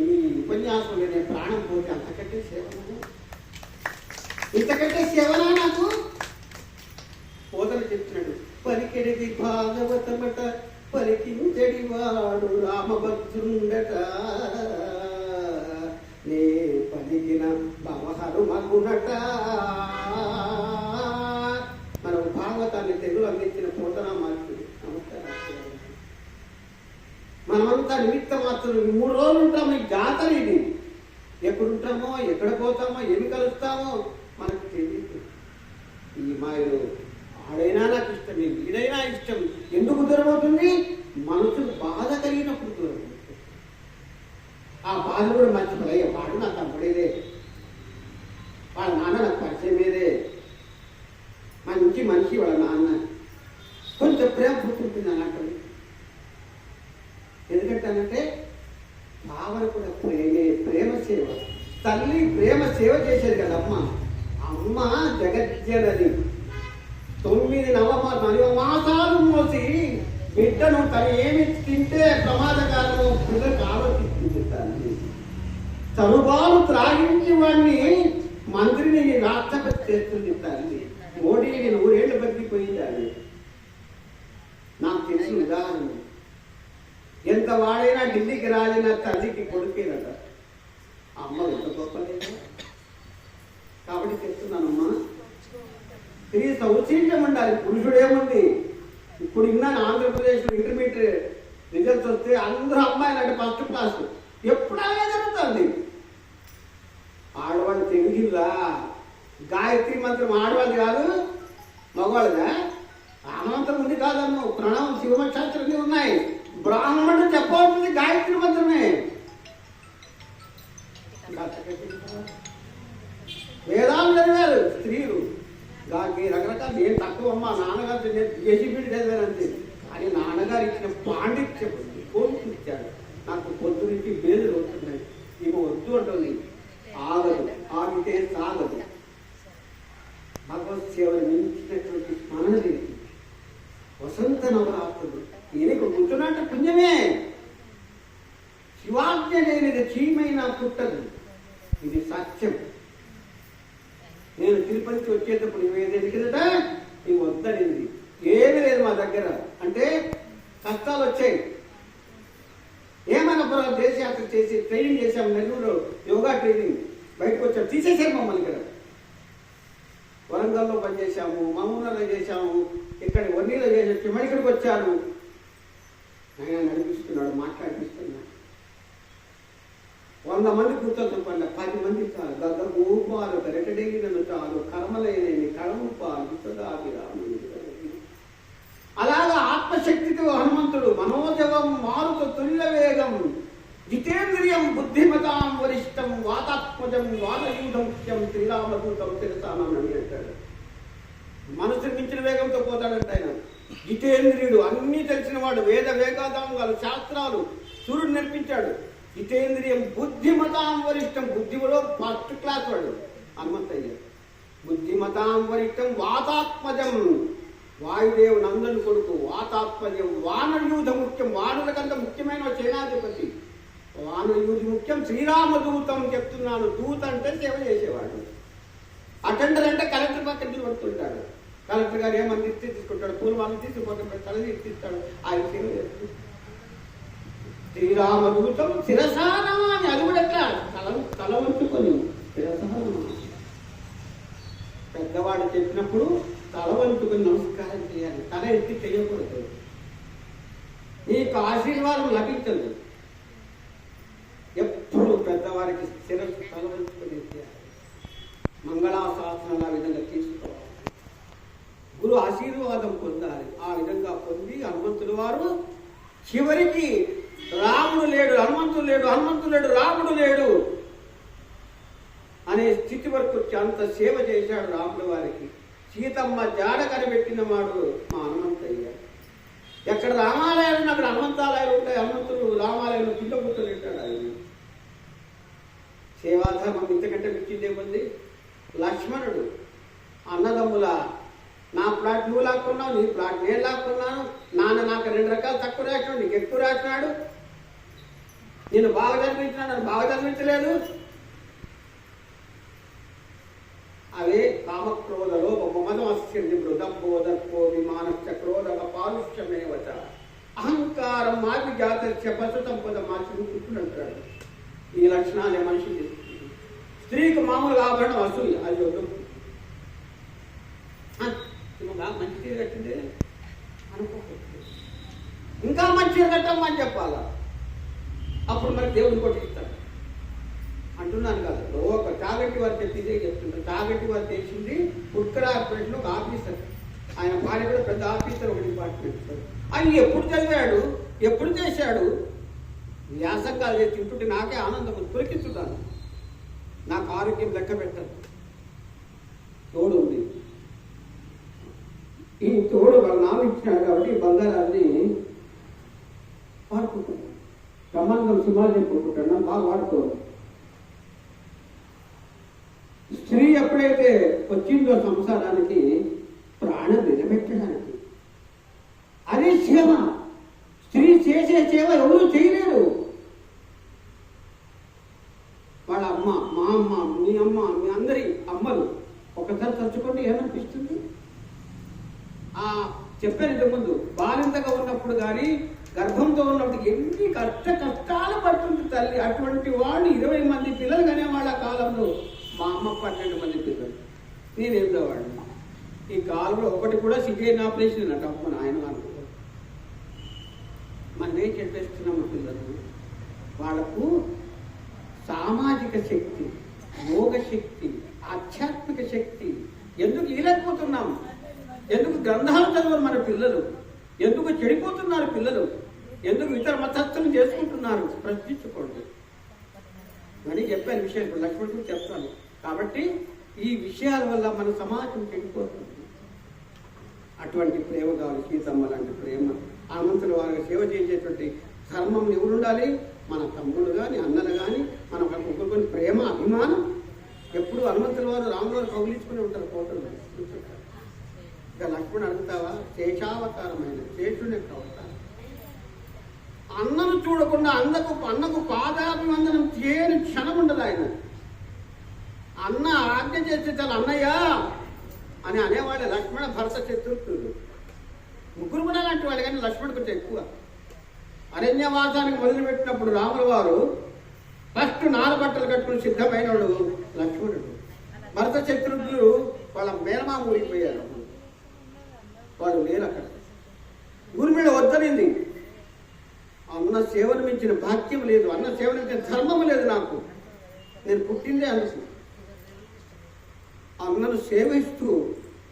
ఈ ఉపన్యాసం నేను ప్రాణం పోతే అంతకంటే సేవనా, ఇంతకంటే సేవనా నాకు? పోతలు చెప్తున్నాడు పలికెడిది భాగవతమట, పలికించెడివాడు రామభద్రుండట, నే పలికిన భవహరు మగునట. మనకు భాగవతాన్ని తెలుగు అందించిన పోతనా మార్చుడు. మనమంతా నిమిత్త మాత్రం 3 రోజులు ఉంటాము. ఈ జాతర ఇది. ఎక్కడుంటామో, ఎక్కడ పోతామో, ఏమి కలుస్తామో మనకు తెలియదు. ఈ మాయలో ఆడైనా నాకు ఇష్టం, వీడైనా ఇష్టం. ఎందుకు దూరమవుతుంది? మనసుకు బాధ కలిగినప్పుడు దూరమవుతుంది. ఆ బాధ కూడా మర్చిపోలే. వాడు నాకు తమ్ముడేదే, వాళ్ళ నాన్న నాకు పరిచయమేదే, మంచి మనిషి వాళ్ళ నాన్న, కొంచెం ప్రేమ పుట్టుంటుంది అన్నట్టు. అంటే భావన కూడా ప్రేమ సేవ. తల్లి ప్రేమ సేవ చేసేది కదమ్మ. అమ్మ జగజ్జనని 9 నవమాసాలు మోసి బిడ్డను తను ఏమి తింటే ప్రమాదకారము పిల్లలకు ఆలోచించింది తల్లి. తనుబాలు త్రాగించి వాడిని మంత్రిని రాష్ట్రపతి చేస్తుంది తల్లి. మోడీని 100 ఏళ్ళు బతికిపోయింది తల్లి. నాకు తెలిసిన ఉదాహరణ, ఎంత వాడైనా ఢిల్లీకి రాలిన తల్లికి కొడుకేనట. అమ్మ ఎంత గొప్పలేదు. కాబట్టి చెప్తున్నానమ్మా, స్త్రీ సౌశీల్యం ఉండాలి. పురుషుడేముంది, ఇప్పుడు విన్నాను ఆంధ్రప్రదేశ్లో ఇంటర్మీడియట్ రిజల్ట్స్ వస్తే అందరూ అమ్మాయిలు అంటే ఫస్ట్ క్లాస్. ఎప్పుడైనా జరుగుతుంది. ఆడవాళ్ళు తెలివిలా గాయత్రి మంత్రం ఆడవాళ్ళు కాదు మగవాళ్ళదా? రామంత్రం ఉంది కాదన్ను, ప్రణవం శివశాస్త్రం ఉన్నాయి. బ్రాహ్మణుడు చెప్పాల్సింది గాయత్రి మంత్రమే. వేదాలు చదివారు స్త్రీలు. దానికి రకరకాల ఏం తక్కువ అమ్మ. నాన్నగారు జేసీబీడి చదివారంతే. అని నాన్నగారు ఇచ్చిన పాండిత్యం కోర్టు ఇచ్చాడు. నాకు పొద్దు నుంచి బేలు వస్తున్నాయి. ఈమె వద్దు అంటుంది, ఆగదు, ఆగితే సాగదు. భగవత్ సేవలు మించినటువంటి స్మరణ లేదు. వసంత నవరాత్రులు ఈయనకు కూర్చున్నట్టు పుణ్యమే. శివాజ్ఞ లేనిది చీమైనా పుట్టదు. ఇది సత్యం. నేను తిరుపతికి వచ్చేటప్పుడు ఏదైనా కిందట నీ వద్దనింది. ఏమీ లేదు మా దగ్గర అంటే కష్టాలు వచ్చాయి. ఏమైనా దేశయాత్ర చేసి ట్రైనింగ్ చేశాము. నెల్లూరు యోగా ట్రైనింగ్ బయటకు వచ్చాము. తీసేసారు మమ్మల్ని. ఇక్కడ వరంగల్లో పనిచేశాము, మహబూబ్నగర్లో చేశాము, ఇక్కడ వన్నీలో చేసి మరి ఇక్కడికి వచ్చాను. ఆయన నడిపిస్తున్నాడు, మాట్లాడిపిస్తున్నాడు. 100 మంది కూర్చొని 10 మంది చాలు. దగ్గర గోపాలు గరటడేగినను చాలు, కర్మలేని కడముపాలు విశ్వదాభిరాముడు. అలాగా ఆత్మశక్తితో హనుమంతుడు మనోజవం మారుత తుల్య వేగం జితేంద్రియం బుద్ధిమతాం వరిష్టం వాతాత్మజం వాదయూధం ముఖ్యం శ్రీరామదూతం తిరతానని అంటాడు. మనసుని మించిన వేగంతో పోతాడంట ఆయన. జితేంద్రియుడు, అన్నీ తెలిసిన వాడు, వేద వేదాంగాలు శాస్త్రాలు సూర్యుడు నేర్పించాడు. జితేంద్రియం బుద్ధిమతాం వరిష్టం, బుద్ధిలో ఫస్ట్ క్లాస్ వాడు హనుమంతయ్య. బుద్ధిమతాం వరిష్టం వాతాత్మజం, వాయుదేవు నందను కొడుకు. వాతాత్మజం వానరయూధ ముఖ్యం, వానులకంత ముఖ్యమైన సేనాధిపతి. వానరయూధి ముఖ్యం శ్రీరామదూతం. చెప్తున్నాను, దూత అంటే సేవ చేసేవాడు. అటెండర్ అంటే కలెక్టర్ పక్కన నిలబడుతుంటాడు. కలెక్టర్ గారు ఏమన్నా ఇస్తే తీసుకుంటాడు, పూలు వాళ్ళని తీసుకుపోతే తల ఇస్తాడు. ఆయన సేవ చేస్తుంది. శ్రీరామదూతం శిరసానమాని. అది కూడా ఎట్లా తల వంచుకొని శిరసానమా. పెద్దవాడు చెప్పినప్పుడు తల వంచుకొని నమస్కారం చేయాలి, తల ఎత్తి చేయకూడదు. నీకు ఆశీర్వాదం లభించదు. ఎప్పుడు పెద్దవారికి శిరస్సు తల వంచుకొని చేయాలి. మంగళాశాసనాలు ఆ విధంగా తీసుకోవాలి. గురు ఆశీర్వాదం పొందాలి. ఆ విధంగా పొంది హనుమంతుడు వారు చివరికి రాముడు లేడు, హనుమంతుడు లేడు, హనుమంతుడు లేడు, రాముడు లేడు అనే స్థితి వరకు వచ్చి అంత సేవ చేశాడు రాముడు వారికి. సీతమ్మ జాడ కనిపెట్టిన వాడు మా హనుమంతయ్య. ఎక్కడ రామాలయాలు అక్కడ హనుమంతాలయాలు ఉంటాయి. హనుమంతుడు రామాలయంలో కింద కూర్చొనింటాడు. ఆయన సేవాధర్మం ఇంతకంటే మించిందేముంది. లక్ష్మణుడు అన్నదమ్ముల, నా ప్లాట్ నువ్వు లాక్కున్నావు, నీ ప్లాట్ నేను లాక్కున్నాను, నాన్న నాకు 2 రకాలు తక్కువ రాసినాడు, నీకు ఎక్కువ రాసినాడు, నేను బాగా చదివించినా నన్ను బాగా చదివించలేదు. అవే కామక్రోధలో మమదం అస్యంది మృదంబోధత్వో విమానశ్చ క్రోధక పాలుష్యమేవచ అహంకారం మాకి జాతస్య పశుతంపద మాసి కూర్చుంటాడు. ఈ లక్షణాలే మనిషికి. స్త్రీకి మామూలుగా ఆభరణం అసూయ. అది మంచి చీర కట్టింది అనుకోకూడదు, ఇంకా మంచి చీర కట్టమని చెప్పాలా. అప్పుడు మరి దేవుడు కొట్టిస్తాడు అంటున్నాను కదా. ఒక చాగంటి వారు చెప్పిందే చెప్తుంటారు. చాగంటి వారు చేసింది ఫుడ్ కార్పొరేషన్ ఒక ఆఫీసర్. ఆయన భార్య కూడా పెద్ద ఆఫీసర్, ఒక డిపార్ట్మెంట్. ఆయన ఎప్పుడు చదివాడు, ఎప్పుడు చేశాడు. వ్యాసంగాలు చేసి తింటుంటే నాకే ఆనందం పురికించుతాను. నాకు ఆరోగ్యం లెక్క పెట్టదు. తోడు ఉంది. ఈ తోడు వాళ్ళ నాన్న ఇచ్చినాడు కాబట్టి బంగారాన్ని వాడుకుంటున్నాను. సంబంధం సుమారు చెప్పుకుంటున్నా బాగా వాడుకోవాలి. స్త్రీ ఎప్పుడైతే వచ్చిందో సంసారానికి ప్రాణం నిలబెట్టడానికి, అది సేవ. స్త్రీ చేసే సేవ ఎవరు చేయలేరు. వాళ్ళ అమ్మ, మా అమ్మ, మీ అమ్మ, మీ అందరి అమ్మలు ఒకసారి తలుచుకోండి, ఏమనిపిస్తుంది? చెప్పాను ఇంతకుముందు, బాలింతగా ఉన్నప్పుడు కానీ గర్భంతో ఉన్నప్పుడు ఎన్ని కష్టాలు పడుతుంది తల్లి. అటువంటి వాళ్ళు 20 మంది పిల్లలు కనే వాళ్ళ కాలంలో మా అమ్మ 12 మంది పిల్లలు, నేను 8వ వాడిని. ఈ కాలంలో ఒకటి కూడా సిజేరియన్ ఆపరేషన్ అట అమ్మ ఆయన అనుకో. మనమే చెప్పేస్తున్నాము పిల్లలు. వాళ్ళకు సామాజిక శక్తి, యోగ శక్తి, ఆధ్యాత్మిక శక్తి ఎందుకు ఇవ్వలేకపోతున్నాము? ఎందుకు గ్రంథాలు చదవరు మన పిల్లలు? ఎందుకు చెడిపోతున్నారు పిల్లలు? ఎందుకు ఇతర మతస్థులు చేసుకుంటున్నారు? ప్రశ్నించుకోండి అని చెప్పాను విషయం. ఇప్పుడు లక్ష్మణుడు చెప్తాను. కాబట్టి ఈ విషయాల వల్ల మన సమాజం చెడిపోతుంది. అటువంటి ప్రేమ కావాలి, సీతమ్మ లాంటి ప్రేమ. హనుమంతుల వారికి సేవ చేసేటువంటి ధర్మం ఎవరు ఉండాలి? మన తమ్ముడు కానీ, అన్నలు కానీ, మన ఒకరికొని ప్రేమ, అభిమానం. ఎప్పుడు హనుమంతుల వారు రాముల వారు కౌలించుకుని ఉంటారు కోటలు. ఇక లక్ష్మణుడు అడుగుతావా? శేషావతారమైన శేషుని యొక్క అవతారం. అన్నను చూడకుండా అన్నకు పాదాభివందనం చేయని క్షణం ఉండదు ఆయన. అన్న ఆజ్ఞ చేస్తే చాలా అన్నయ్య అని అనేవాళ్ళే లక్ష్మణ, భరత, శత్రుఘ్నుడు. ముగ్గురు కూడా లాంటి వాళ్ళు, కానీ లక్ష్మణుడు కొంచెం ఎక్కువ. అరణ్యవాసానికి మొదలుపెట్టినప్పుడు రాముల వారు ఫస్ట్ 4 బట్టలు కట్టుకుని సిద్ధమైనవాడు లక్ష్మణుడు. భరత, శత్రుఘ్నుడు వాళ్ళ మేనమామ ఊరిపోయారు. వాడు లేరు అక్కడ. ఊరిమీద వద్దనింది. అన్న సేవను మించిన భాగ్యం లేదు, అన్న సేవను మించిన ధర్మం లేదు నాకు. నేను పుట్టిందే అనుకు. అన్నను సేవిస్తూ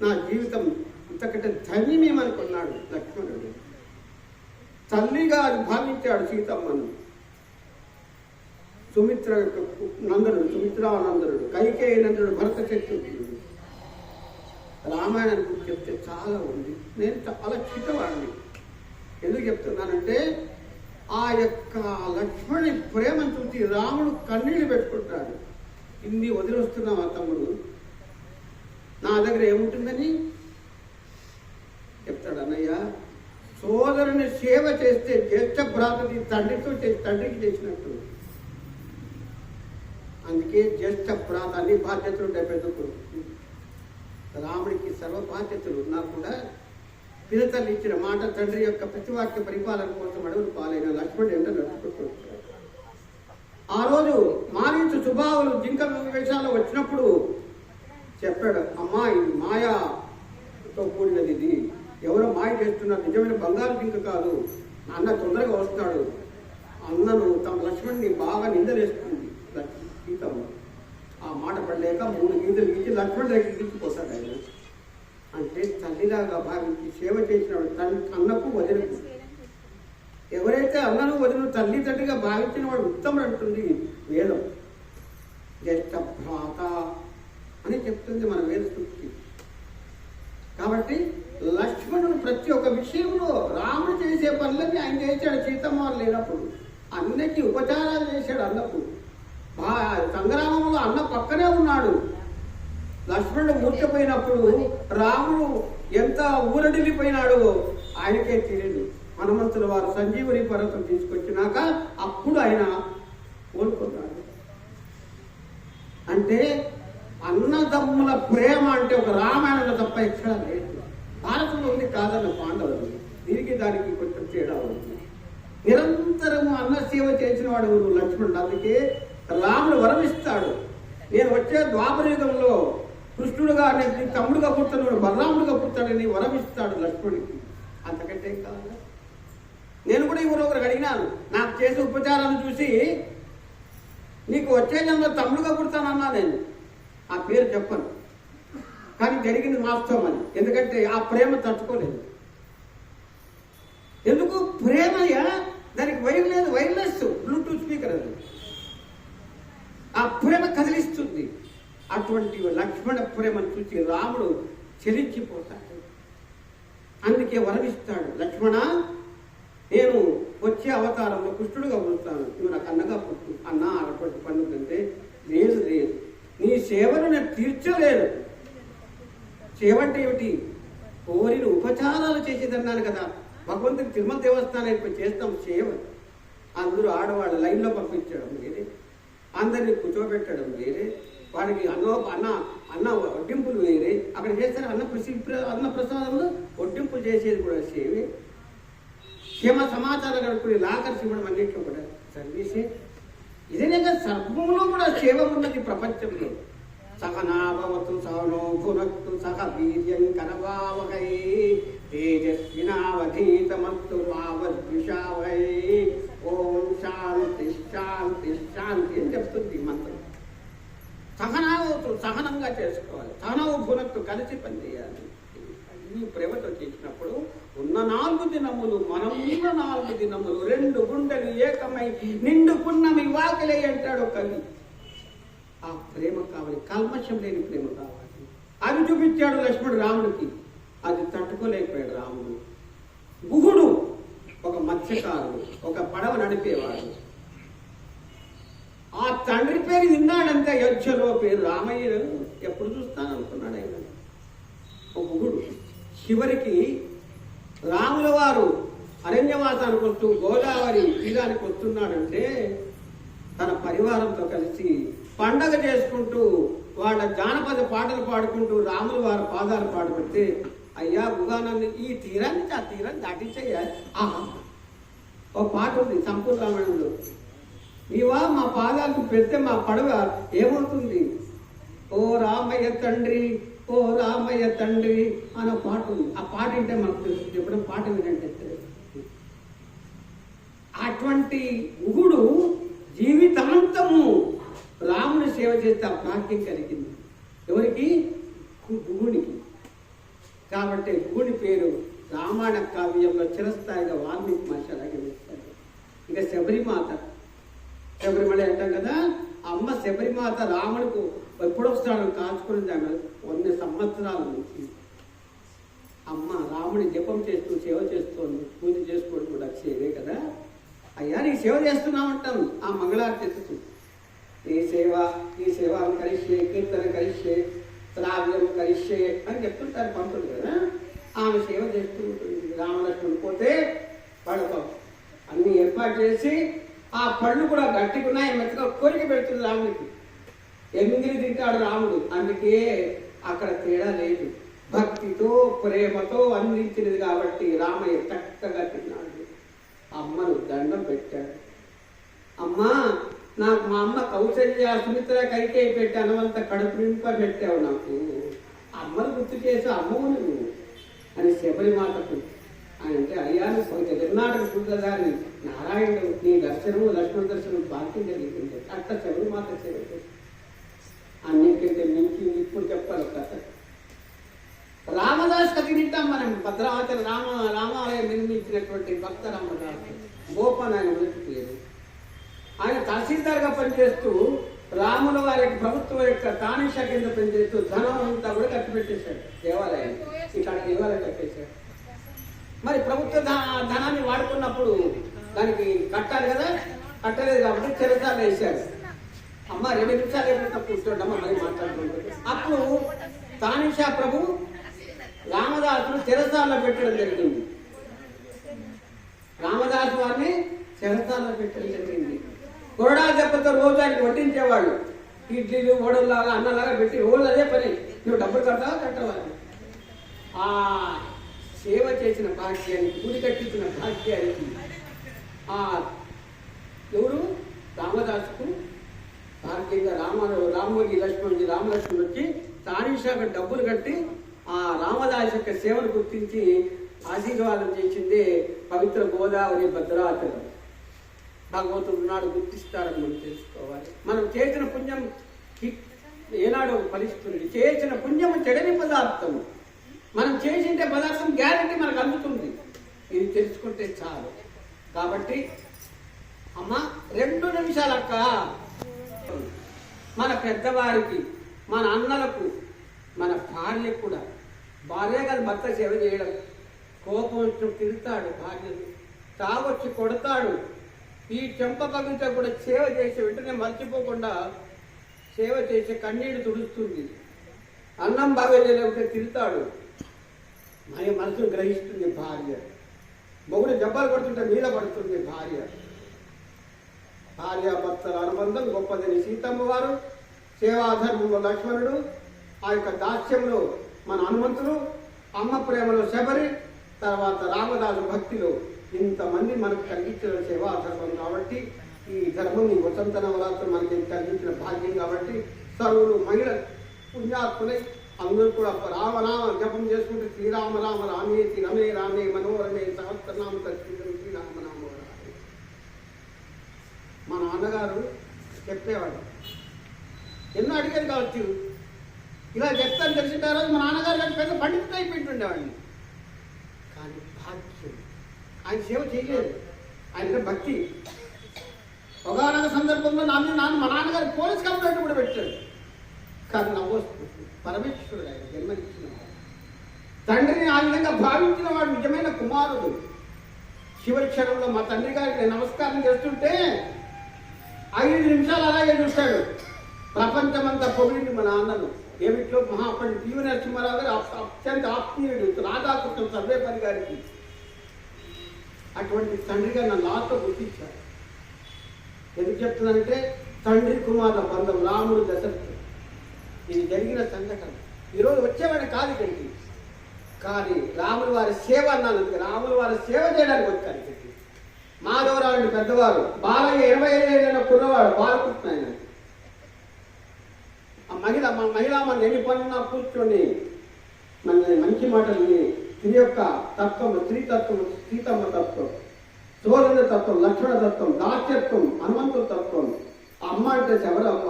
నా జీవితం ఇంతకంటే ధన్యమేమనుకున్నాడు లక్ష్మణుడు. తల్లిగా అది భావించాడు సీతమ్మను. సుమిత్రానందనుడు, కైకేయనందనుడు, భరత, శత్రుఘ్నుడు. రామాయణం గురించి చెప్తే చాలా ఉంది. నేను చాలా చిన్నవాడిని. ఎందుకు చెప్తున్నానంటే ఆ యొక్క లక్ష్మణుని ప్రేమను చూసి రాముడు కన్నీళ్లు పెట్టుకుంటాడు. ఇన్ని వదిలొస్తున్నావా తమ్ముడు, నా దగ్గర ఏముంటుందని చెప్తాడు. అన్నయ్య, సోదరుని సేవ చేస్తే జ్యేష్ఠ భ్రాతని తండ్రికి చేసినట్టు. అందుకే జ్యేష్ఠ భ్రాత అన్ని బాధ్యతలు ఉంటాయి పెద్దకు. రాముడికి సర్వ బాధ్యతలు ఉన్నా కూడా పిల్లతల్లి ఇచ్చిన మాట, తండ్రి యొక్క ప్రతివాక్య పరిపాలన కోసం అడవులు పాలైన లక్ష్మణుడు ఎంట నడుచుకుంటాడు. ఆ రోజు మారీచు సుబావులు జింక వేషాల్లో వచ్చినప్పుడు చెప్పాడు, అమ్మా ఇది మాయాతో కూడినది, ఇది ఎవరో మాయ చేస్తున్నారు, నిజమైన బంగారు జింక కాదు, అన్న తొందరగా వస్తాడు. అన్నను తమ లక్ష్మణుని బాగా నిందలేస్తుంది సీతమ్మ. ఆ మాట పడలేక 3 గీతలు గీచి లక్ష్మణుడి దగ్గర గీచిపోతాడు ఆయన. అంటే తల్లిలాగా భావించి సేవ చేసిన అన్నకు వదినకు. ఎవరైతే అన్నను వదిన తల్లిదండ్రిగా భావించిన వాడు ఉత్తముడు అంటుంది వేదం. జ్యేష్ఠ భ్రాత అని చెప్తుంది మన వేద సూక్తి. కాబట్టి లక్ష్మణుడు ప్రతి ఒక్క విషయంలో రాముడు చేసే పనులన్నీ ఆయన చేశాడు. సీతమ్మ లేనప్పుడు అన్నకి ఉపచారాలు చేశాడు. అన్నకు సంగ్రామంలో అన్న పక్కనే ఉన్నాడు. లక్ష్మణుడు మూర్చపోయినప్పుడు రాముడు ఎంత ఊరడిల్లిపోయినాడో ఆయనకే తెలియదు. హనుమంతుల వారు సంజీవని పర్వతం తీసుకొచ్చినాక అప్పుడు ఆయన కోలుకున్నాడు. అంటే అన్నదమ్ముల ప్రేమ అంటే ఒక రామాయణంలో తప్ప ఎక్కడా లేదు. భారతంలో ఉంది కాదన్న పాండవులు. దీనికి దానికి కొంచెం తేడా ఉంది. నిరంతరము అన్న సేవ చేసిన వాడు లక్ష్మణుడు. అందుకే రాముడు వరమిస్తాడు. నేను వచ్చే ద్వాపరయుగంలో కృష్ణుడుగా నీ తమ్ముడుగా పుట్టాడు, బలరాముడుగా పుట్టాడని వరమిస్తాడు లక్ష్మణుడికి. అంతకంటే కాదు. నేను కూడా ఎవరో ఒకరికి అడిగినాను, నాకు చేసే ఉపచారాన్ని చూసి నీకు వచ్చే జన్మలో తమ్ముడుగా పుడతానన్నా. నేను ఆ పేరు చెప్పను, కానీ జరిగింది వాస్తవం అని. ఎందుకంటే ఆ ప్రేమ తట్టుకోలేదు. ఎందుకు ప్రేమయ్యా? దానికి వైర్ లేదు, వైర్లెస్ బ్లూటూత్ స్పీకర్ అది. ఆ ప్రేమ కదిలిస్తుంది. అటువంటి లక్ష్మణ ప్రేమను చూసి రాముడు చెలించిపోతాడు. అందుకే వరమిస్తాడు, లక్ష్మణ నేను వచ్చే అవతారంలో కృష్ణుడుగా పుడతాను, నువ్వు నాకు అన్నగా పుట్టు అన్న అటువంటి పండుగంటే లేదు లేదు, నీ సేవను నేను తీర్చలేదు. సేవ అంటే ఏమిటి? కోరిన ఉపచారాలు చేసేదన్నాను కదా. భగవంతుని తిరుమల దేవస్థానానికి చేస్తాం సేవ. అందరూ ఆడవాళ్ళు లైన్లో పంపించడం వేరే, అందరినీ కూర్చోబెట్టడం వేరే, వాడికి అన్న వడ్డింపులు వేరే. అక్కడ చేస్తారు అన్న ప్రసాదంలో వడ్డింపులు చేసేది కూడా సేవే. క్షేమ సమాచారం కనుక్కుని లాకర్స్ ఇవ్వడం అన్నింటిలో కూడా సర్వీసే. ఇదే కదా సర్వంలో కూడా సేవ ఉన్నది ప్రపంచంలో. సహనాభవతు సహనో భునక్తు సహ వీర్యం కరవావహై తేజస్వినావధీతమస్తు మా వద్విషావహై. ఓం శాంతి శాంతి శాంతి అని చెప్తుంది ఈ మంత్రం. సహనావతు సహనంగా చేసుకోవాలి, సహనవు భునక్తు కలిసి పనిచేయాలి. ఈ ప్రేమతో చేసినప్పుడు ఉన్న 4 దినములు మనమున్న 4 దినములు 2 గుండెలు ఏకమై నిండు పున్నమి వాకిలే అంటాడు కవి. ఆ ప్రేమ కావాలి, కల్మషం లేని ప్రేమ కావాలి. అది చూపించాడు లక్ష్మణుడు రాముడికి. అది తట్టుకోలేకపోయాడు రాముడు. గుహుడు ఒక మత్స్యకారుడు, ఒక పడవ నడిపేవాడు. ఆ తండ్రి పేరు విన్నాడంటే అయోధ్యలో పేరు రామయ్య ఎప్పుడు చూస్తాను అనుకున్నాడు ఆయన. ఒక గుహుడు చివరికి రాముల వారు అరణ్యవాసానికి వస్తూ గోదావరి తీరానికి వస్తున్నాడంటే తన పరివారంతో కలిసి పండగ చేసుకుంటూ వాళ్ళ జానపద పాటలు పాడుకుంటూ రాముల వారి పాదాలు పాడుకుంటే, అయ్యా గుగానన్ను ఈ తీరాన్ని ఆ తీరాన్ని దాటించయ్యా. ఒక పాట ఉంది సంపూర్ణ రామాయణంలో, నీవా మా పాదాలకు పెడితే మా పడవ ఏమవుతుంది, ఓ రామయ్య తండ్రి ఓ రామయ్య తండ్రి అనే పాట ఉంది. ఆ పాట వింటే మనకు తెలుస్తుంది, ఎప్పుడైనా పాట వినంటే. అటువంటి గుహుడు జీవితాంతము రాముని సేవ చేస్తే ఆ భాగ్యం కలిగింది. ఎవరికి? గుహుడికి. కాబట్టి గుహుడి పేరు రామాయణ కావ్యంలో చిరస్థాయిగా వాల్మీకి మహర్షి అలాగే వేస్తారు. ఇక శబరిమల అంటాం కదా, అమ్మ శబరిమాత రాముడికి ఎప్పుడు వస్తాడు కాచుకుని దాని 100 సంవత్సరాల నుంచి అమ్మ రాముని జపం చేస్తూ సేవ చేస్తోంది. పూజ చేసుకోవడం కూడా సేవే కదా. అయ్యా నీ సేవ చేస్తున్నామంటాం. ఆ మంగళారతి ఎత్తుతూ ఈ సేవ కరిష్యే, కీర్తన కరిష్యే, శ్రావ్యం కరిష్యే అని చెప్తుంటారు పంతులు కదా. ఆమె సేవ చేస్తూ ఉంటుంది. రామలక్ష్మణుడు పోతే వాళ్ళకు అన్ని ఏర్పాటు చేసి ఆ పళ్ళు కూడా గట్టికున్నాయి, మెత్తగా కోరిక పెడుతుంది రాముడికి. ఎంగిలి తింటాడు రాముడు, అందుకే అక్కడ తేడా లేదు. భక్తితో ప్రేమతో అందించినది కాబట్టి రామయ్య చక్కగా తిన్నాడు. అమ్మను దండం పెట్టాడు. అమ్మా నాకు మా అమ్మ కౌశల్య సుమిత్ర కైకేయి పెట్టి అనవంత కడుపు నింప పెట్టావు, నాకు అమ్మను గుర్తు చేసి అమ్మవు నువ్వు అని శబరిమాతకు ఆయన అంటే, అయ్యా నువ్వు జగన్నాటక శుద్ధదాన్ని నారాయణుడు నీ దర్శనము లక్ష్మణ దర్శనం భాగ్యం జరిగింది. అట్లా శబరిమాత సేవ చేసి అన్నిటికంటే మించి ఇప్పుడు చెప్పాలి కథ. రామదాస్ కథ వింటాం మనం. భద్రావతి రామాలయం నిర్మించినటువంటి భక్త రామదాస్ గోపన్ ఆయన మొదటి పేరు. ఆయన తహసీల్దార్గా పనిచేస్తూ రాముల వారికి ప్రభుత్వం యొక్క తానిషా కింద పనిచేస్తూ ధనం అంతా కూడా ఖర్చు పెట్టేశాడు. దేవాలయం ఇక్కడ దేవాలయం కట్టేశాడు. మరి ప్రభుత్వ ధనాన్ని వాడుకున్నప్పుడు దానికి కట్టాలి కదా, కట్టలేదు కాబట్టి చెరసాలు వేశారు. అమ్మ 2 నిమిషాలు ఏమైనా కూర్చోండమ్మా మరి మాట్లాడుకుంటుంది. అప్పుడు తానిషా ప్రభు రామదాసును చెరసాల్లో పెట్టడం జరిగింది. రామదాసు వారిని చెరసాల్లో పెట్టడం జరిగింది. కొరడా దెబ్బతో రోజు ఆయనకి వడ్డించేవాళ్ళు. ఇడ్లీలు ఓడల్లాగా అన్నలాగా పెట్టి రోజు అదే పని. నువ్వు డబ్బులు కడతావా కట్టవా. ఆ సేవ చేసిన భాగ్యానికి, గుడి కట్టించిన భాగ్యానికి ఆ ఎవరు రామదాసుకు భాగ్యంగా రాముడి రామలక్ష్మణుడు వచ్చి తానిషాకు డబ్బులు కట్టి ఆ రామదాసు యొక్క సేవను గుర్తించి ఆశీర్వాదం చేసిందే పవిత్ర గోదావరి భద్రాచలం. భగవంతుడు నాడు గుర్తిస్తారని మనం తెలుసుకోవాలి. మనం చేసిన పుణ్యం ఏనాడు ఫలిస్తుంది. చేసిన పుణ్యము చెడని పదార్థము. మనం చేసింటే పదార్థం గ్యారెంటీ మనకు అందుతుంది. ఇది తెలుసుకుంటే చాలు. కాబట్టి అమ్మ 2 నిమిషాలక్క మన పెద్దవారికి, మన అన్నలకు, మన భార్యకు కూడా, భార్య కాదు భర్త సేవ చేయడం. కోపం వచ్చినప్పుడు తిడతాడు భార్యను, తాగొచ్చి కొడతాడు. ఈ చెంప పగిలితే కూడా సేవ చేసి వెంటనే మర్చిపోకుండా సేవ చేసి కన్నీళ్లు తుడుస్తుంది. అన్నం బాగలేకపోతే తిడతాడు. మన మనసును గ్రహిస్తుంది భార్య. మొగుడు దెబ్బలు కొడుతుంటే మీద పడుతుంది భార్య. భార్యాభర్తల అనుబంధం గొప్పదని సీతమ్మ వారు, సేవాధర్మంలో లక్ష్మణుడు, ఆ యొక్క దాస్యంలో మన హనుమంతుడు, అమ్మ ప్రేమలో శబరి, తర్వాత రామదాసు భక్తిలో ఇంతమంది మనకు కలిగించిన సేవాధర్మం కాబట్టి ఈ ధర్మం ఈ వసంత నవరాత్రులు మనకి కలిగించిన భాగ్యం కాబట్టి సర్వులు మహిళలు పుణ్యాత్ములై అందరూ కూడా రామనామ జపం చేసుకుంటే శ్రీరామ రామ రామేతి రమే రామే మనోరమే సహస్రనామ తత్వం శ్రీరామనామ రామే. మా నాన్నగారు చెప్పేవాడు, ఎన్నో అడిగారు కావచ్చు, ఇలా చెప్తాను తెలిసిన రోజు మా నాన్నగారు కానీ పెద్ద పండితుడు అయిపోయింటుండేవాడిని. కానీ భాగ్యం ఆయన సేవ చేయలేదు. ఆయన భక్తి. ఒకనొక సందర్భంలో మా నాన్నగారు పోలీస్ కంప్లైంట్ కూడా పెట్టాడు. కానీ నవ్వొస్తుంది. పరమేశ్వరుడు ఆయన జన్మనిచ్చిన వాడు, తండ్రిని ఆ విధంగా భావించిన వాడు నిజమైన కుమారుడు. చివరి క్షణంలో మా తండ్రి గారికి నేను నమస్కారం చేస్తుంటే 5 నిమిషాలు అలాగే చూశాడు. ప్రపంచమంతా పొగిడింది మా నాన్నను. ఏమిట్లో మహాపండి పివి నరసింహారావు గారు అత్యంత ఆత్మీయుడు రాధాకృష్ణ సర్వేపల్లి గారికి. అటువంటి తండ్రిగా నన్ను నాతో గుర్తించాడు. ఎందుకు చెప్తున్నానంటే తండ్రి కుమారుల బంధం, రాముడు దశరథుడు, ఇది జరిగిన సంఘటన. ఈరోజు వచ్చేవాడిని కాదు ఇక్కడికి, కానీ రాముల వారి సేవ అన్నాను. రాముల వారి సేవ చేయడానికి వచ్చాను ఇక్కడికి. మాధవరావు పెద్దవారు, బాలయ్య 25 ఏళ్ళ కుర్రవాడు, బాలకృష్ణ ఆయన. మా మహిళ మన ఎన్ని పనున్నా కూర్చొని మన మంచి మాటల్ని స్త్రీ యొక్క తత్వం, స్త్రీ తత్వం, సీతమ్మ తత్వం, సోదరుల తత్వం, లక్ష్మణ తత్వం, దాస్యత్వం, హనుమంతుల తత్వం. అమ్మ అంటే శబరమ్మ,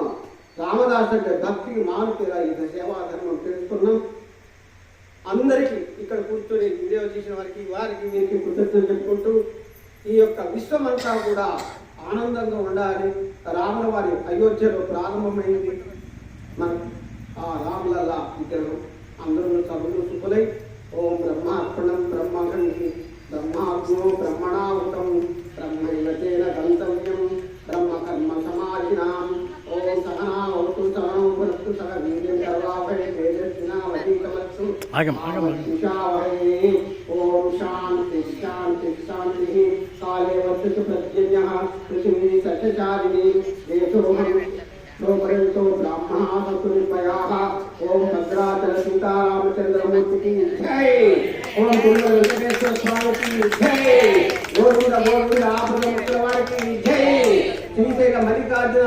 రామదాస్ అంటే భక్తికి మారుతీరా. ఇది సేవాధర్మం తెలుసుకున్నాం. అందరికీ ఇక్కడ కూర్చొని వీడియో చేసిన వారికి వీరికి కృతజ్ఞతలు చెప్పుకుంటూ ఈ యొక్క విశ్వమంతా కూడా ఆనందంగా ఉండాలి. రాముల వారి అయోధ్యలో ప్రారంభమైంది. మన ఆ రాములల్లా విగ్రహం అందరూ సభలు సుఖులై ఓం బ్రహ్మార్పణం బ్రహ్మగంధి బ్రహ్మాగ్నో బ్రహ్మణావృతం బ్రహ్మైవతేన గంతవ్యం బ్రహ్మ కర్మ సమాధినాం. ఓం సహనావతు సహనో భునక్తు సహ వీర్యం కర్వావహై తేజస్వినావధీతమస్తు ఉషావహై. ఓం శాంతి శాంతి శాంతి. కాలే వర్షతు ప్రత్యన్యః పృథివీ సత్యచారిణి దేశోహం లోపయంతో బ్రాహ్మణా సతుర్పయాః. ఓం భద్రాచల సీతారామచంద్రమూర్తికి జై. ఓం గురు వెంకటేశ్వర స్వామికి జై. గోరుడ ఆపద వారికి జై. శ్రీశైల మల్లికార్జున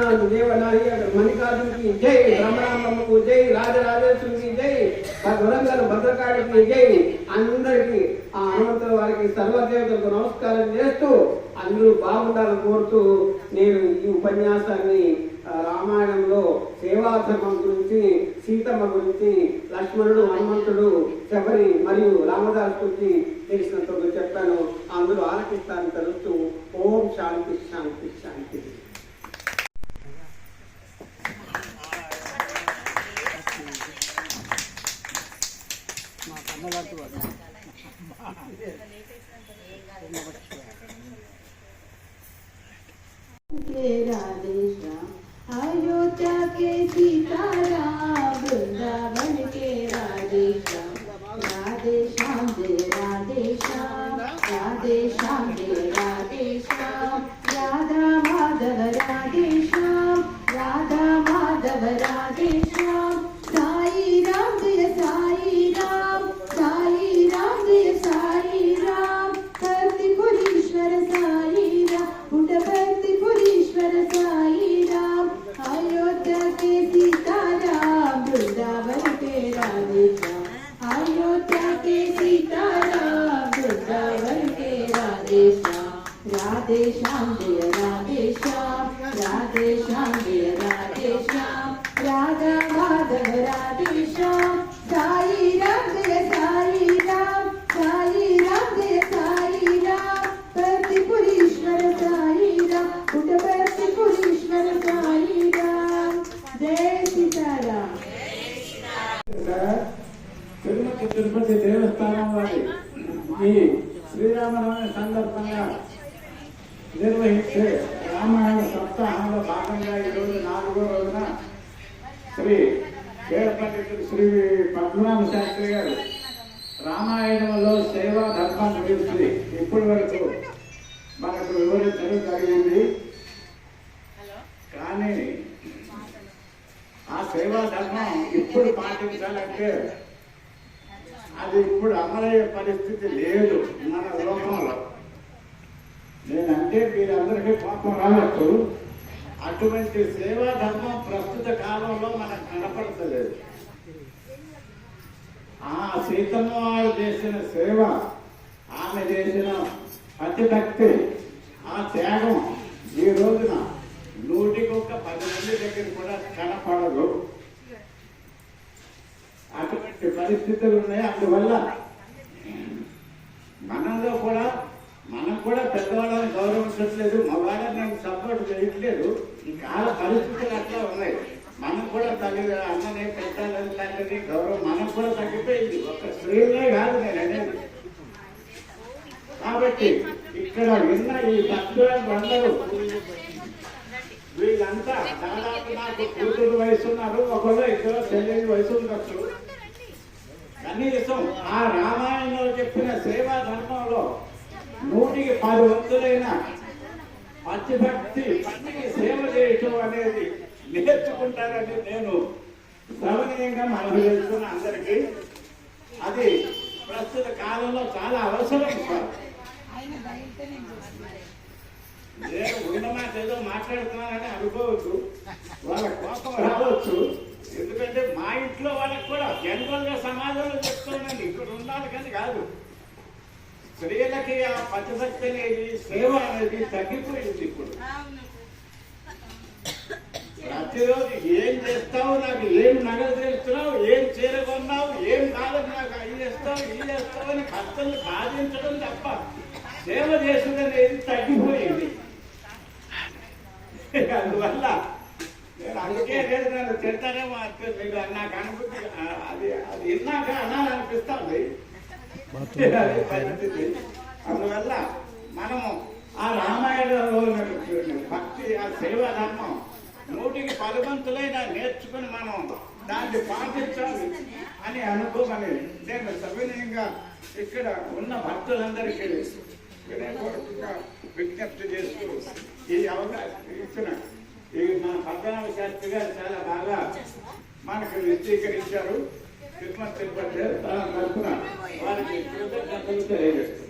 మల్లికార్జునకి జై. బ్రహ్మరామకు జై. రాజరాజేశ్వరికి జై. వరంగల్ భద్రకాళికి జై. అందరికీ ఆ హనుమంతుల వారికి సర్వదేవతలకు నమస్కారం చేస్తూ అందరూ బాగుండాలని కోరుతూ నేను ఈ ఉపన్యాసాన్ని రామాయణంలో సేవాధర్మం గురించి, సీతమ్మ గురించి, లక్ష్మణుడు, హనుమంతుడు, శబరి మరియు రామదాస్ గురించి తెలిసినంత చెప్పాను. అందరూ ఆలకిస్తారని తెలుస్తూ ఓం శాంతి శాంతి శాంతి. अयोध्या के सीताराम, वृंदावन के राधे श्याम, राधे श्याम जय राधे श्याम, राधे श्याम जय राधे श्याम, राधा माधव राधे श्याम, राधा माधव राधे श्याम, साई राम जय साई राम, साई राम जय साई राम, भक्तिपुरीश्वर साई राम, भक्तिपुरीश्वर साई राम, अयोध्या के सीताराम, वृंदावन के राधे श्याम, अयोध्या के सीताराम, वृंदावन के राधे श्याम, राधे श्याम जय राधे श्याम, राधे श्याम जय राधे श्याम, राधा माधव राधे श्याम, साई राम जय साई राम, साई राम जय साई राम, भक्तिपुरीश्वर साई राम, भक्तिपुरीश्वर साई राम, जय सीताराम. తిరుపతి దేవస్థానం వారి ఈ శ్రీరామనవమి సందర్భంగా రామాయణ సప్తాహంలో భాగంగా ఈరోజు 4వ రోజున శ్రీ వేద పండితుడు శ్రీ పద్మనాభ శాస్త్రి గారు రామాయణంలో సేవా ధర్మం గురించి ఇప్పటి వరకు మనకు వివరించడం జరిగింది. కానీ ఆ సేవా ధర్మం ఇప్పుడు పాటించాలంటే అది ఇప్పుడు అమలయ్యే పరిస్థితి లేదు మన లోకంలో. నేనంటే మీరందరికీ కోపం రావచ్చు, అటువంటి సేవా ధర్మం ప్రస్తుత కాలంలో మనకు కనపడతలేదు. ఆ సీతమ్మ వారు చేసిన సేవ, ఆమె చేసిన అతిభక్తి, ఆ త్యాగం ఈ రోజున 100కి 10 మంది దగ్గర కూడా కనపడదు. అటువంటి పరిస్థితులు ఉన్నాయి. అందువల్ల మనం కూడా పెద్దవాళ్ళని గౌరవించట్లేదు, మగవాళ్ళని నేను సపోర్ట్ చేయట్లేదు. ఈ కాల పరిస్థితులు అట్లా ఉన్నాయి. మనం కూడా అన్నని పెట్టాలని తండ్రిని గౌరవం మనం కూడా తగ్గిపోయింది. ఒక స్త్రీలే కాదు నేను అనేది. కాబట్టి ఇక్కడ విన్న ఈ భక్తులందరూ వీళ్ళంతా దాదాపు నాకు కూతురు వయసు ఉన్నారు, ఒకళ్ళు ఇద్దరు చెల్లెలి వయసు ఉండొచ్చు. కనీసం ఆ రామాయణంలో చెప్పిన సేవా ధర్మంలో 100కి 10 వంతులైన అతిభక్తి పనికి సేవ చేయటం అనేది నేర్చుకుంటారని నేను శ్రవణీయంగా మనం చేస్తున్న అందరికీ. అది ప్రస్తుత కాలంలో చాలా అవసరం సార్. నేను ఉన్నమాట ఏదో మాట్లాడుతున్నానని అనుకోవచ్చు, వాళ్ళ కోపం రావచ్చు. ఎందుకంటే మా ఇంట్లో వాళ్ళకి కూడా జనరల్ గా సమాజంలో చెప్తున్నానండి, ఇక్కడ ఉండాలి కానీ కాదు. స్త్రీలకి ఆ పతిభక్తి అనేది, సేవ అనేది తగ్గిపోయింది. ఇప్పుడు ప్రతిరోజు ఏం చేస్తావు, నాకు ఏం నగలు చేస్తున్నావు, ఏం చీర కొన్నావు, ఏం కాదని నాకు అవి చేస్తావు అని భర్తలు బాధించడం తప్ప సేవ చేసుడు అనేది తగ్గిపోయింది. అందువల్ల నేను అందుకే లేదు, నన్ను తింటానేమో మీకు నాకు అనుభూతి, అది విన్నాక అనాలనిపిస్తుంది. పరిస్థితి. అందువల్ల మనము ఆ రామాయణంలో భక్తి, ఆ సేవా ధర్మం 100కి 10 వంతులైనా నేర్చుకుని మనం దాన్ని పాటించాలి అని అనుకోమని నేను సవినయంగా ఇక్కడ ఉన్న భక్తులందరికీ విజ్ఞప్తి చేస్తూ ఈ అవకాశం ఇచ్చిన ఈ మన పద్మనాభ శాస్త్రి గారు చాలా బాగా మనకు విశదీకరించారు. తిరుపతి తరఫున వారికి కృతజ్ఞతలు తెలియజేస్తారు.